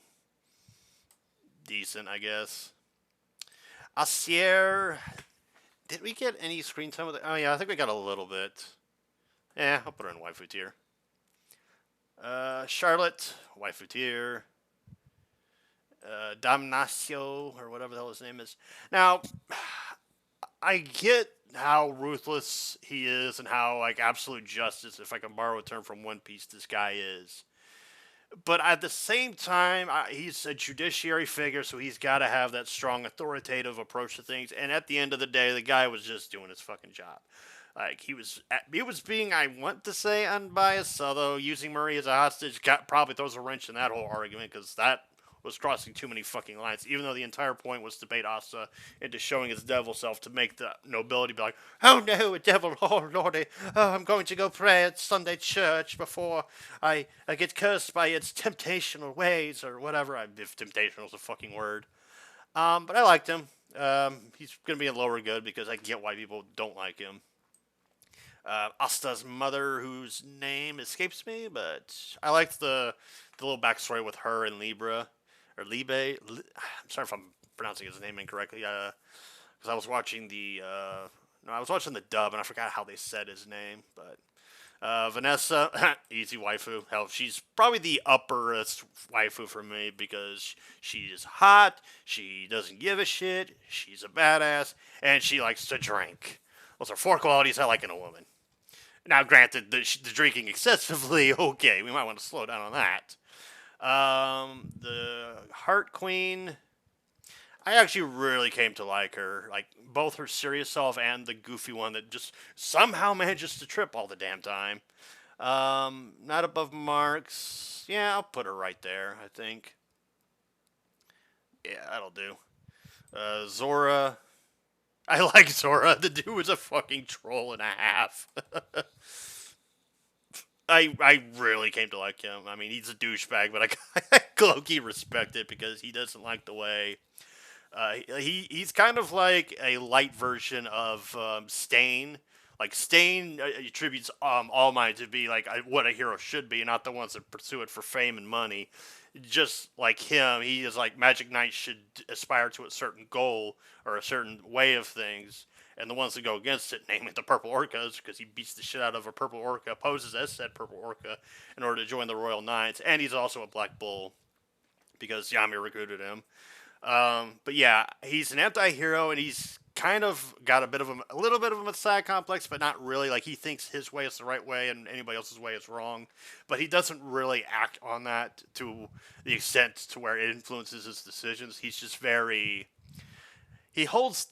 decent, I guess. Asier, did we get any screen time with it? Oh yeah, I think we got a little bit. Yeah, I'll put her in waifu tier. Charlotte, waifu tier. Damnatio, or whatever the hell his name is. Now, I get how ruthless he is and how, like, absolute justice, if I can borrow a term from One Piece, this guy is. But at the same time, he's a judiciary figure, so he's got to have that strong, authoritative approach to things. And at the end of the day, the guy was just doing his fucking job. Like he was being, I want to say, unbiased. Although using Marie as a hostage probably throws a wrench in that whole argument because that was crossing too many fucking lines. Even though the entire point was to bait Asta into showing his devil self to make the nobility be like, "Oh no, a devil! Oh lordy! Oh, I'm going to go pray at Sunday church before I get cursed by its temptational ways or whatever." If temptational is a fucking word. But I liked him. He's gonna be a lower good because I get why people don't like him. Asta's mother, whose name escapes me, but I liked the little backstory with her and Libra or Libe. I'm sorry if I'm pronouncing his name incorrectly. Because I was watching I was watching the dub and I forgot how they said his name. But Vanessa, easy waifu. Hell, she's probably the upperest waifu for me because she's hot. She doesn't give a shit. She's a badass, and she likes to drink. Those are 4 qualities I like in a woman. Now, granted, the drinking excessively, okay, we might want to slow down on that. The Heart Queen, I actually really came to like her. Like, both her serious self and the goofy one that just somehow manages to trip all the damn time. Not above marks. Yeah, I'll put her right there, I think. Yeah, that'll do. Zora, I like Zora. The dude was a fucking troll and a half. I really came to like him. I mean, he's a douchebag, but I low-key respect it because he doesn't like the way. He's kind of like a light version of Stain. Like Stain attributes All Might to be like what a hero should be, not the ones that pursue it for fame and money. Just like him, he is like Magic Knight should aspire to a certain goal or a certain way of things, and the ones that go against it, namely the Purple Orcas, because he beats the shit out of a Purple Orca, poses as said Purple Orca in order to join the Royal Knights, and he's also a Black Bull because Yami recruited him. But yeah, he's an anti-hero, and he's kind of got a little bit of a messiah complex, but not really. Like he thinks his way is the right way, and anybody else's way is wrong. But he doesn't really act on that to the extent to where it influences his decisions. He's just very he holds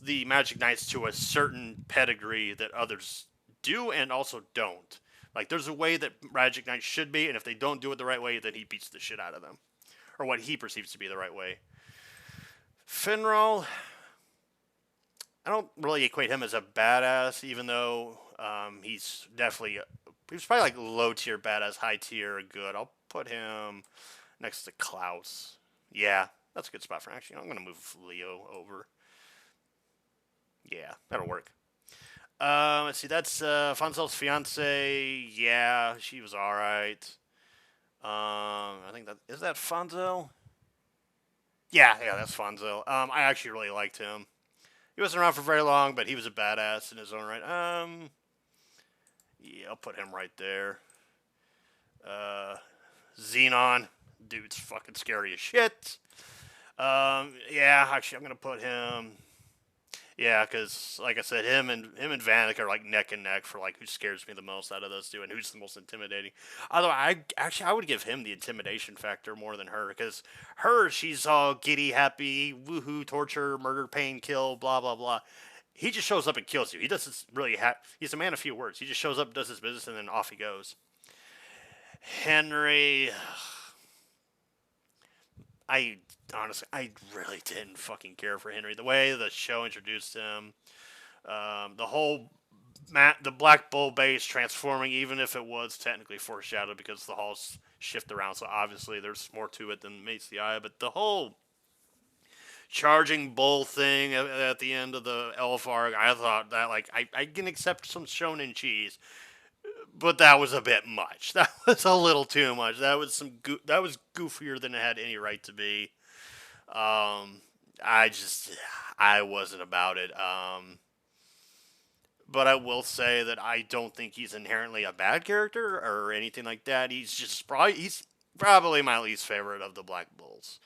the Magic Knights to a certain pedigree that others do and also don't. Like there's a way that Magic Knights should be, and if they don't do it the right way, then he beats the shit out of them, or what he perceives to be the right way. Finral, I don't really equate him as a badass, even though he's definitely he's probably like low tier badass, high tier good. I'll put him next to Klaus. Yeah, that's a good spot for actually. I'm gonna move Leo over. Yeah, that'll work. Let's see. That's Fonzel's fiance. Yeah, she was all right. I think that is that Fonzo. Yeah, that's Fonzo. I actually really liked him. He wasn't around for very long, but he was a badass in his own right. Yeah, I'll put him right there. Uh, Xenon, dude's fucking scary as shit. Yeah, actually, I'm gonna put him. Yeah, because like I said, him and Vanek are like neck and neck for like who scares me the most out of those two and who's the most intimidating. Although I would give him the intimidation factor more than her because she's all giddy, happy, woohoo, torture, murder, pain, kill, blah blah blah. He just shows up and kills you. He doesn't really have. He's a man of few words. He just shows up, does his business, and then off he goes. Henry, I honestly, I really didn't fucking care for Henry. The way the show introduced him, the whole the Black Bull base transforming, even if it was technically foreshadowed because the halls shift around, so obviously there's more to it than meets the eye. But the whole charging bull thing at the end of the elf arc, I thought that like I can accept some shonen cheese, but that was a bit much. That was a little too much. That was that was goofier than it had any right to be. Um, I wasn't about it. But I will say that I don't think he's inherently a bad character or anything like that. He's probably my least favorite of the Black Bulls.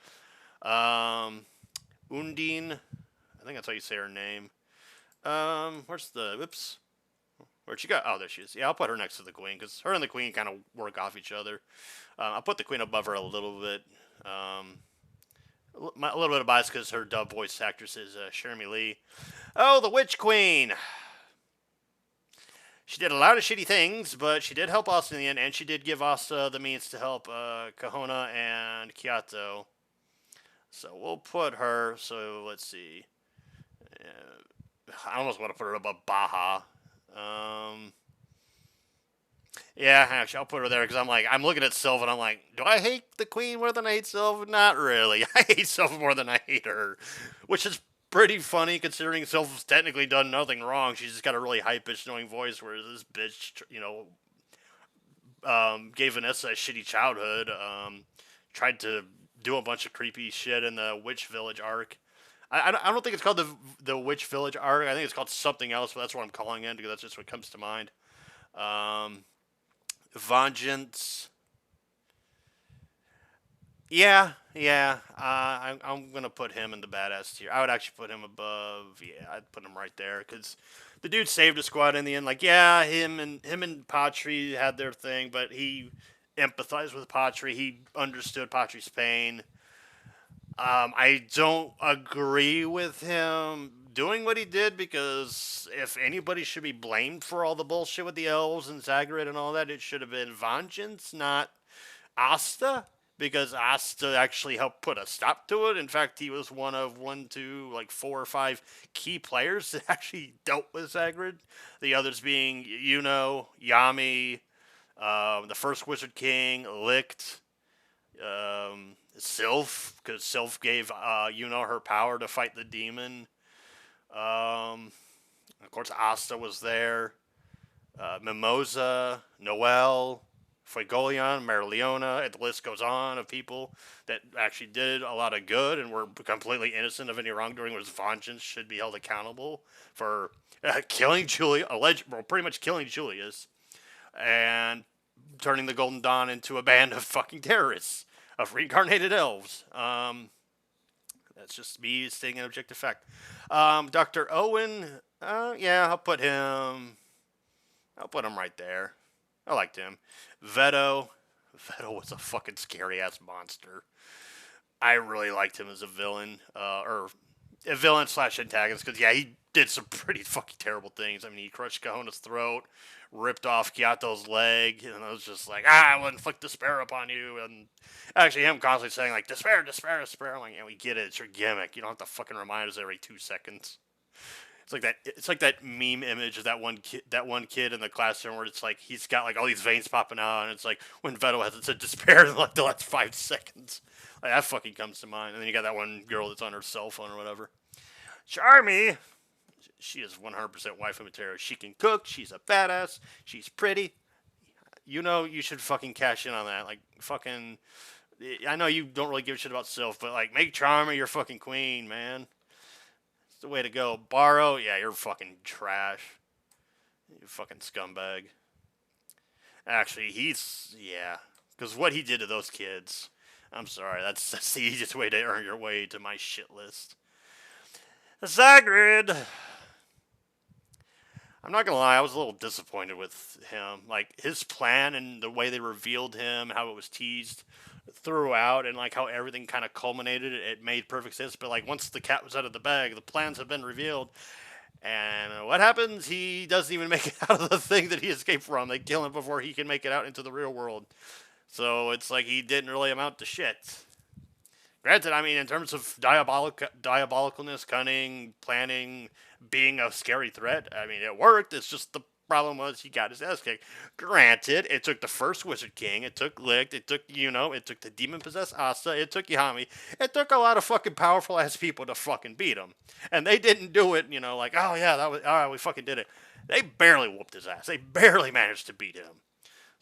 Um, Undine, I think that's how you say her name. Where's the whoops? Where'd she go? Oh, there she is. Yeah, I'll put her next to the queen because her and the queen kind of work off each other. I'll put the queen above her a little bit. A little bit of bias because her dub voice actress is Jeremy Lee. Oh, the Witch Queen. She did a lot of shitty things, but she did help us in the end, and she did give us the means to help Kahona and Kyato. So we'll put her. So let's see. I almost want to put her above Baja. Yeah, actually, I'll put her there because I'm looking at Sylvan. I'm like, do I hate the queen more than I hate Sylvan? Not really. I hate Sylvan more than I hate her, which is pretty funny considering Sylvan's technically done nothing wrong. She's just got a really high pitched, annoying voice, whereas this bitch, gave Vanessa a shitty childhood. Tried to do a bunch of creepy shit in the Witch Village arc. I don't think it's called the Witch Village arc. I think it's called something else, but that's what I'm calling it because that's just what comes to mind. Vengeance. Yeah. I'm gonna put him in the badass tier. I would actually put him above. Yeah, I'd put him right there because the dude saved a squad in the end. Like, yeah, him and Patri had their thing, but he empathized with Patri. He understood Patri's pain. I don't agree with him doing what he did because if anybody should be blamed for all the bullshit with the elves and Zagrid and all that, it should have been Vengeance, not Asta. Because Asta actually helped put a stop to it. In fact, he was one of 4 or 5 key players that actually dealt with Zagrid. The others being Yami, the first Wizard King, Licht, Sylph, because Sylph gave her power to fight the demon. Of course, Asta was there. Mimosa, Noel, Fuegoleon, Mariella, and the list goes on of people that actually did a lot of good and were completely innocent of any wrongdoing, whereas vengeance should be held accountable for killing Julius, pretty much killing Julius, and turning the Golden Dawn into a band of fucking terrorists, of reincarnated elves. That's just me stating an objective fact. Dr. Owen, yeah, I'll put him right there. I liked him. Veto. Veto was a fucking scary ass monster. I really liked him as a villain, or a villain slash antagonist, because yeah, he did some pretty fucking terrible things. I mean, he crushed Kahona's throat, ripped off Gyato's leg, and I was just like, I will inflict despair upon you. And actually, him constantly saying like, despair, despair, despair. I'm like, yeah, we get it. It's your gimmick. You don't have to fucking remind us every 2 seconds. It's like that. It's like that meme image of that one kid in the classroom where it's like he's got like all these veins popping out, and it's like when Vetto hasn't said despair in like the last 5 seconds. Like that fucking comes to mind. And then you got that one girl that's on her cell phone or whatever. Charmy, she is 100% waifu material. She can cook. She's a badass. She's pretty. You know you should fucking cash in on that. Like fucking. I know you don't really give a shit about Sylph, but like make Charmy your fucking queen, man. The way to go. Borrow, yeah, you're fucking trash. You fucking scumbag. Actually, yeah. Because what he did to those kids, I'm sorry, that's the easiest way to earn your way to my shit list. Zagrid! I'm not gonna lie, I was a little disappointed with him. Like, his plan and the way they revealed him, how it was teased throughout, and like how everything kind of culminated, it made perfect sense. But like, once the cat was out of the bag, the plans have been revealed. And what happens? He doesn't even make it out of the thing that he escaped from. They kill him before he can make it out into the real world. So it's like he didn't really amount to shit. Granted, I mean, in terms of diabolicalness, cunning, planning, being a scary threat, I mean, it worked. It's just the problem was he got his ass kicked. Granted, it took the first Wizard King, it took Licht, it took it took the demon possessed Asta, it took Yami, it took a lot of fucking powerful ass people to fucking beat him, and they didn't do it. Like, oh yeah, that was all right, we fucking did it. They barely whooped his ass. They barely managed to beat him.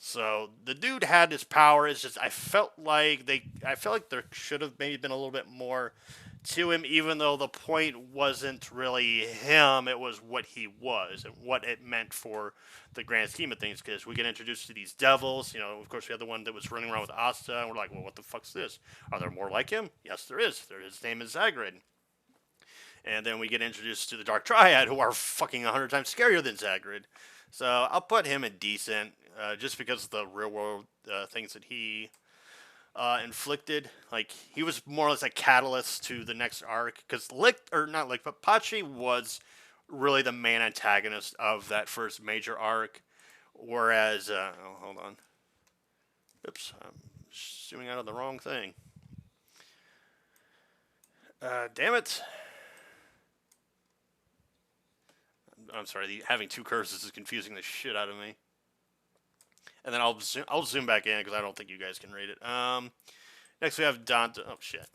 So the dude had his power. It's just I felt like there should have maybe been a little bit more to him, even though the point wasn't really him. It was what he was and what it meant for the grand scheme of things. Because we get introduced to these devils. Of course, we had the one that was running around with Asta, and we're like, well, what the fuck's this? Are there more like him? Yes, there is. His name is Zagrid. And then we get introduced to the Dark Triad, who are fucking 100 times scarier than Zagrid. So I'll put him in decent, just because of the real world things that he inflicted. Like, he was more or less a catalyst to the next arc. Because not Lick, but Pachi was really the main antagonist of that first major arc. Whereas, hold on. Oops, I'm zooming out on the wrong thing. Damn it. I'm sorry, having two curses is confusing the shit out of me. And then I'll zoom back in because I don't think you guys can read it. Next we have Dante. Oh shit.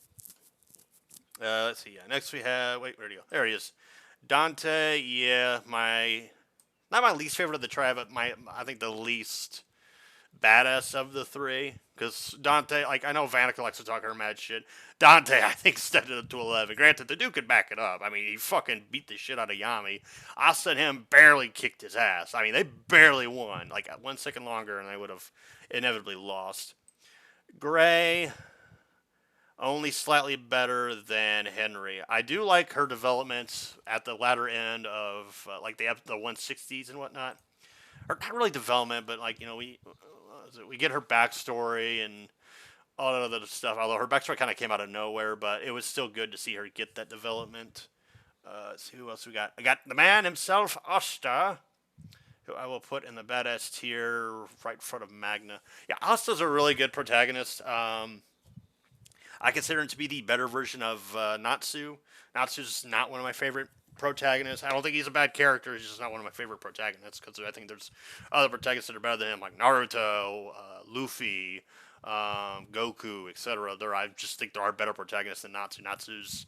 Let's see. Yeah. Next we have. Wait, where'd he go? There he is. Dante. Yeah, not my least favorite of the tribe, but I think the least badass of the three. Because Dante, like, I know Vanica likes to talk her mad shit. Dante, I think, stepped it up to 11. Granted, the dude could back it up. I mean, he fucking beat the shit out of Yami. Asta and him barely kicked his ass. I mean, they barely won. Like, 1 second longer, and they would have inevitably lost. Gray, only slightly better than Henry. I do like her developments at the latter end of, like, the 160s and whatnot. Or not really development, but, like, we get her backstory and all that other stuff. Although her backstory kind of came out of nowhere, but it was still good to see her get that development. Let's see who else we got. I got the man himself, Asta, who I will put in the badass tier right in front of Magna. Yeah, Asta's a really good protagonist. I consider him to be the better version of Natsu. Natsu's not one of my favorite protagonist. I don't think he's a bad character. He's just not one of my favorite protagonists because I think there's other protagonists that are better than him, like Naruto, Luffy, Goku, etc. I just think there are better protagonists than Natsu. Natsu's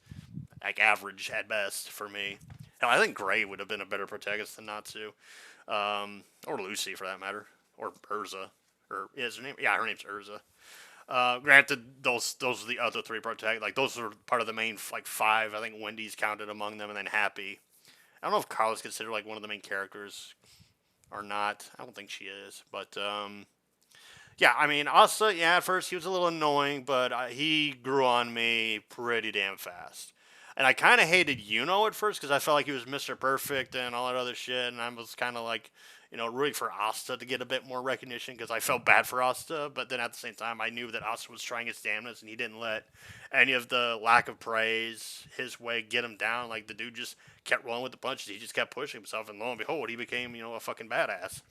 like average at best for me. Hell, I think Gray would have been a better protagonist than Natsu, or Lucy for that matter, or Urza, or is her name? Yeah, her name's Urza. Granted, those are the other three protagonists. Like those are part of the main like five. I think Wendy's counted among them, and then Happy. I don't know if Carl is considered like one of the main characters or not. I don't think she is, but yeah. I mean, Asa. Yeah, at first he was a little annoying, but he grew on me pretty damn fast. And I kind of hated Yuno at first because I felt like he was Mr. Perfect and all that other shit, and I was kind of like, rooting for Asta to get a bit more recognition because I felt bad for Asta, but then at the same time, I knew that Asta was trying his damnedest and he didn't let any of the lack of praise his way get him down. Like, the dude just kept rolling with the punches. He just kept pushing himself, and lo and behold, he became, a fucking badass.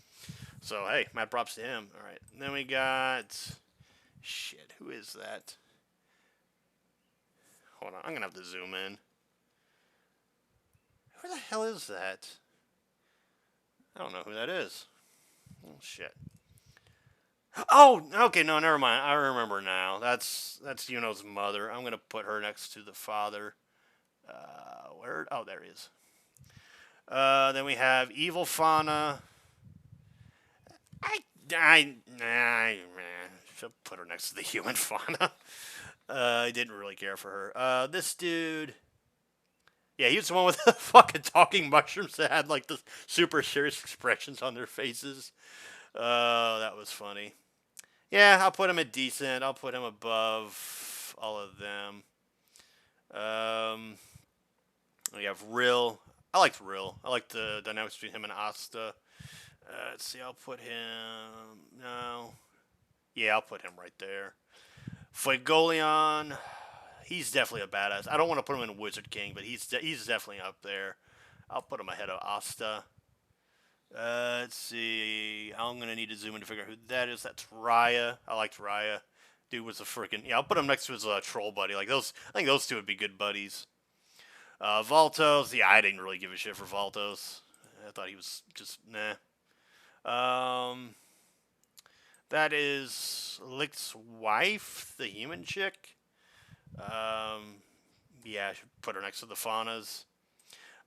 So, hey, mad props to him. All right. And then we got. Shit, who is that? Hold on, I'm gonna have to zoom in. Who the hell is that? I don't know who that is. Oh shit. Oh, okay, no, never mind. I remember now. That's Yuno's mother. I'm gonna put her next to the father. Where? Oh, there he is. Then we have Evil Fauna. I should put her next to the human Fauna. I didn't really care for her. This dude. Yeah, he was the one with the fucking talking mushrooms that had like the super serious expressions on their faces. That was funny. Yeah, I'll put him at decent. I'll put him above all of them. We have Rill. I liked Rill. I liked the dynamics between him and Asta. Let's see, I'll put him. No. Yeah, I'll put him right there. Fuegoleon. He's definitely a badass. I don't want to put him in Wizard King, but he's definitely up there. I'll put him ahead of Asta. Let's see. I'm gonna need to zoom in to figure out who that is. That's Raya. I liked Raya. Dude was a freaking. Yeah, I'll put him next to his troll buddy. Like those, I think those two would be good buddies. Valtos. Yeah, I didn't really give a shit for Valtos. I thought he was just nah. That is Lick's wife, the human chick. Yeah, I should put her next to the Faunas.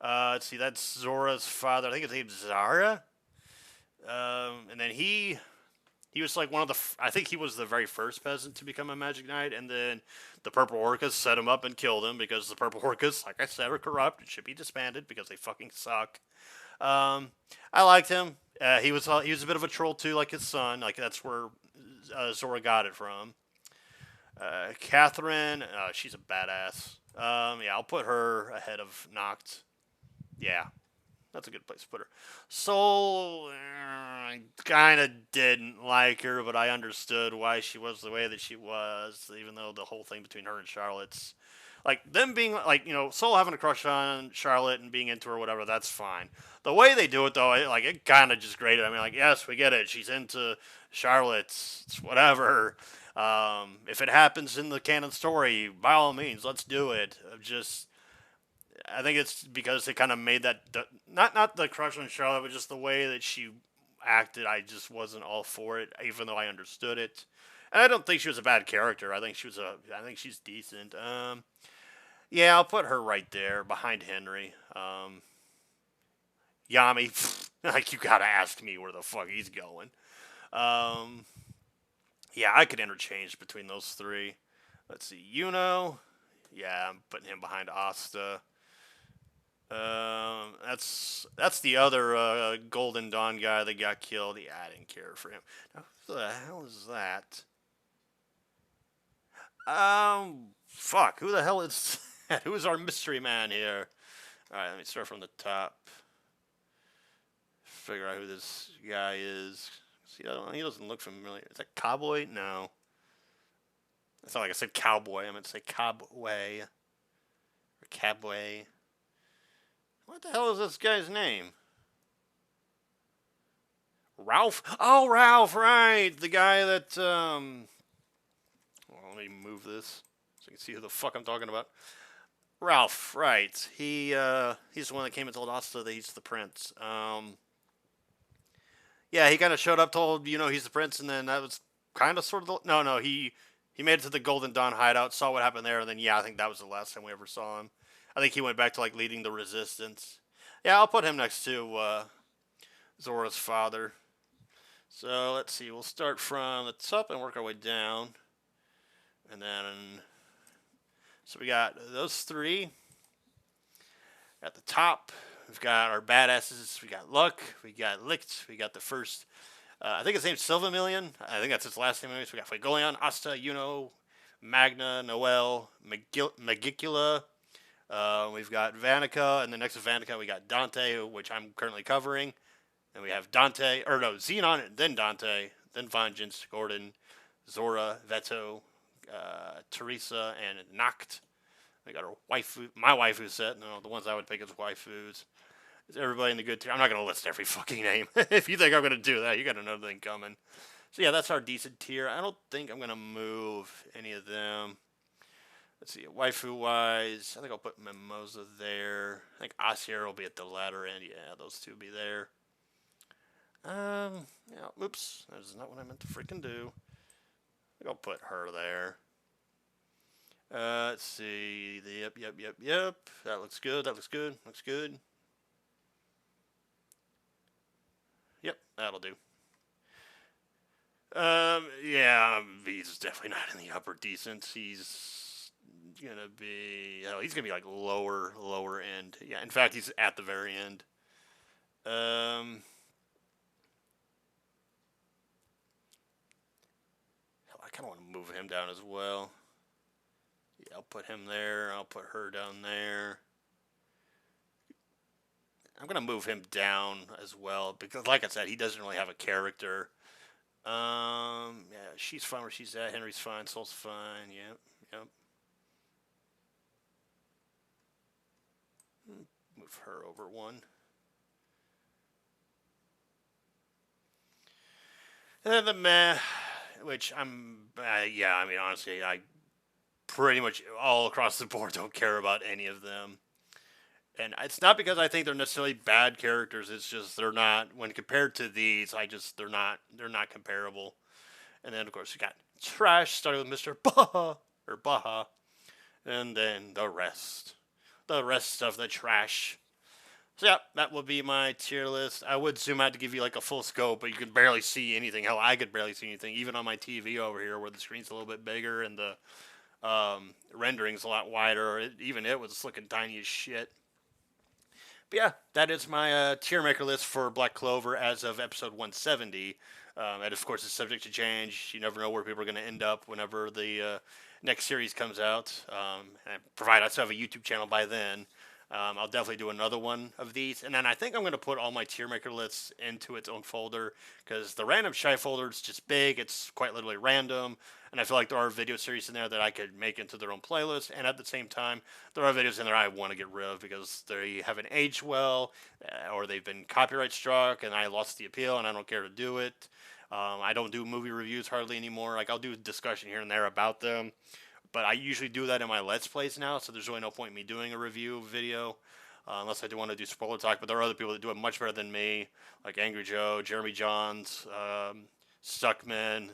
Let's see, that's Zora's father. I think his name's Zara. And then he was like one of the. I think he was the very first peasant to become a Magic Knight, and then the Purple Orcas set him up and killed him because the Purple Orcas, like I said, are corrupt and should be disbanded because they fucking suck. I liked him. He was a bit of a troll too, like his son. Like that's where Zora got it from. Catherine, she's a badass. Yeah, I'll put her ahead of Noct. Yeah, that's a good place to put her. Soul, I kind of didn't like her, but I understood why she was the way that she was, even though the whole thing between her and Charlotte's. Like, them being, like, Soul having a crush on Charlotte and being into her, whatever, that's fine. The way they do it, though, it kind of just grated. I mean, like, yes, we get it. She's into Charlotte. It's whatever. If it happens in the canon story, by all means, let's do it. I think it's because they kind of made that not the crush on Charlotte, but just the way that she acted. I just wasn't all for it, even though I understood it. And I don't think she was a bad character. I think she's decent. Yeah, I'll put her right there behind Henry. Yami, like you gotta ask me where the fuck he's going. Yeah, I could interchange between those three. Let's see, Yeah, I'm putting him behind Asta. That's the other Golden Dawn guy that got killed. Yeah, I didn't care for him. Now, who the hell is that? Fuck. Who the hell is that? Who is our mystery man here? All right, let me start from the top. Figure out who this guy is. See, he doesn't look familiar. Is that Cowboy? No. It's not like I said cowboy. I meant to say Cowboy. Or Cabway. What the hell is this guy's name? Ralph? Oh, Ralph, right. The guy that, well, let me move this so you can see who the fuck I'm talking about. Ralph, right. He's the one that came and told Asta that he's the prince. Yeah, he kind of showed up, told, he's the prince, and then that was kind of sort of no, he made it to the Golden Dawn hideout, saw what happened there, and then, yeah, I think that was the last time we ever saw him. I think he went back to, like, leading the resistance. Yeah, I'll put him next to Zora's father. So let's see. We'll start from the top and work our way down, and then so we got those three at the top. We've got our badasses. We got Luck. We got Licht. We got the first. I think his name's Silvamillion. I think that's his last name. So we got Fagolion, Asta, Yuno, Magna, Noel, Magicula. We've got Vanica, and the next to Vanica we got Dante, which I'm currently covering. And we have Dante, or no, Xenon, then Dante, then Vengeance, Gordon, Zora, Veto, Teresa, and Nacht. We got our waifu, my waifu set. No, the ones I would pick as waifus. Is everybody in the good tier? I'm not going to list every fucking name. If you think I'm going to do that, you got another thing coming. So yeah, that's our decent tier. I don't think I'm going to move any of them. Let's see, waifu-wise, I think I'll put Mimosa there. I think Asier will be at the latter end. Yeah, those two will be there. Yeah, oops, that's not what I meant to freaking do. I think I'll put her there. Let's see, yep. That looks good, looks good. Yep, that'll do. Yeah, he's definitely not in the upper decent. He's gonna be, he's gonna be like lower end. Yeah, in fact, he's at the very end. I kind of want to move him down as well. Yeah, I'll put him there. I'll put her down there. I'm going to move him down as well because, like I said, he doesn't really have a character. Yeah, she's fine where she's at. Henry's fine. Soul's fine. Yep. Move her over one. And then the meh, which yeah, I mean, honestly, I pretty much all across the board don't care about any of them. And it's not because I think they're necessarily bad characters. It's just they're not, when compared to these, they're not comparable. And then of course we got trash, starting with Mr. Baha, and then the rest of the trash. So yeah, that would be my tier list. I would zoom out to give you like a full scope, but you can barely see anything. Hell, I could barely see anything, even on my TV over here, where the screen's a little bit bigger and the rendering's a lot wider. Even it was looking tiny as shit. But yeah, that is my tier maker list for Black Clover as of episode 170. And of course, it's subject to change. You never know where people are going to end up whenever the next series comes out. And provided I still have a YouTube channel by then, I'll definitely do another one of these. And then I think I'm going to put all my tier maker lists into its own folder because the random shy folder is just big. It's quite literally random. And I feel like there are video series in there that I could make into their own playlist. And at the same time, there are videos in there I want to get rid of because they haven't aged well or they've been copyright struck and I lost the appeal and I don't care to do it. I don't do movie reviews hardly anymore. Like, I'll do discussion here and there about them. But I usually do that in my Let's Plays now, so there's really no point in me doing a review video. Unless I do want to do spoiler talk, but there are other people that do it much better than me, like Angry Joe, Jeremy Johns, Stuckman,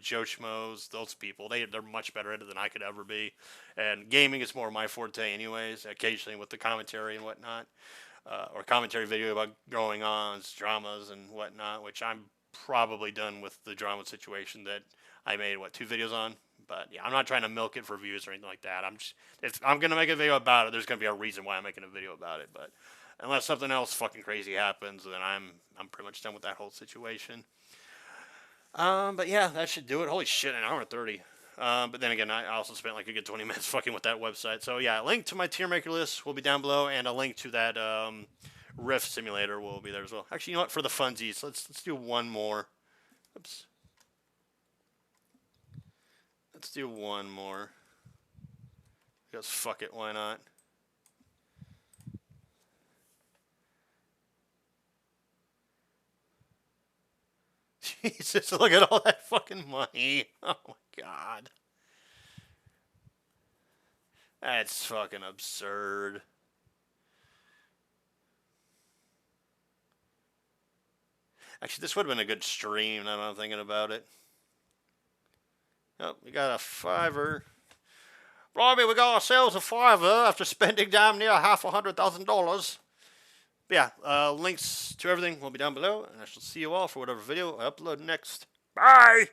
Joe Schmoes, those people. They're much better at it than I could ever be. And gaming is more my forte anyways, occasionally with the commentary and whatnot. Or commentary video about going on, dramas and whatnot, which I'm probably done with the drama situation that I made, 2 videos on? But yeah, I'm not trying to milk it for views or anything like that. If I'm going to make a video about it, there's going to be a reason why I'm making a video about it. But unless something else fucking crazy happens, then I'm pretty much done with that whole situation. But yeah, that should do it. Holy shit, an hour and 30. But then again, I also spent like a good 20 minutes fucking with that website. So yeah, a link to my tier maker list will be down below, and a link to that Rift simulator will be there as well. Actually, you know what? For the funsies, let's do one more. Oops. Let's do one more. Because fuck it, why not? Jesus, look at all that fucking money. Oh my god. That's fucking absurd. Actually, this would have been a good stream now that I'm thinking about it. Oh, we got a $5. Blimey, we got ourselves a $5 after spending damn near $500,000. But yeah, links to everything will be down below, and I shall see you all for whatever video I upload next. Bye!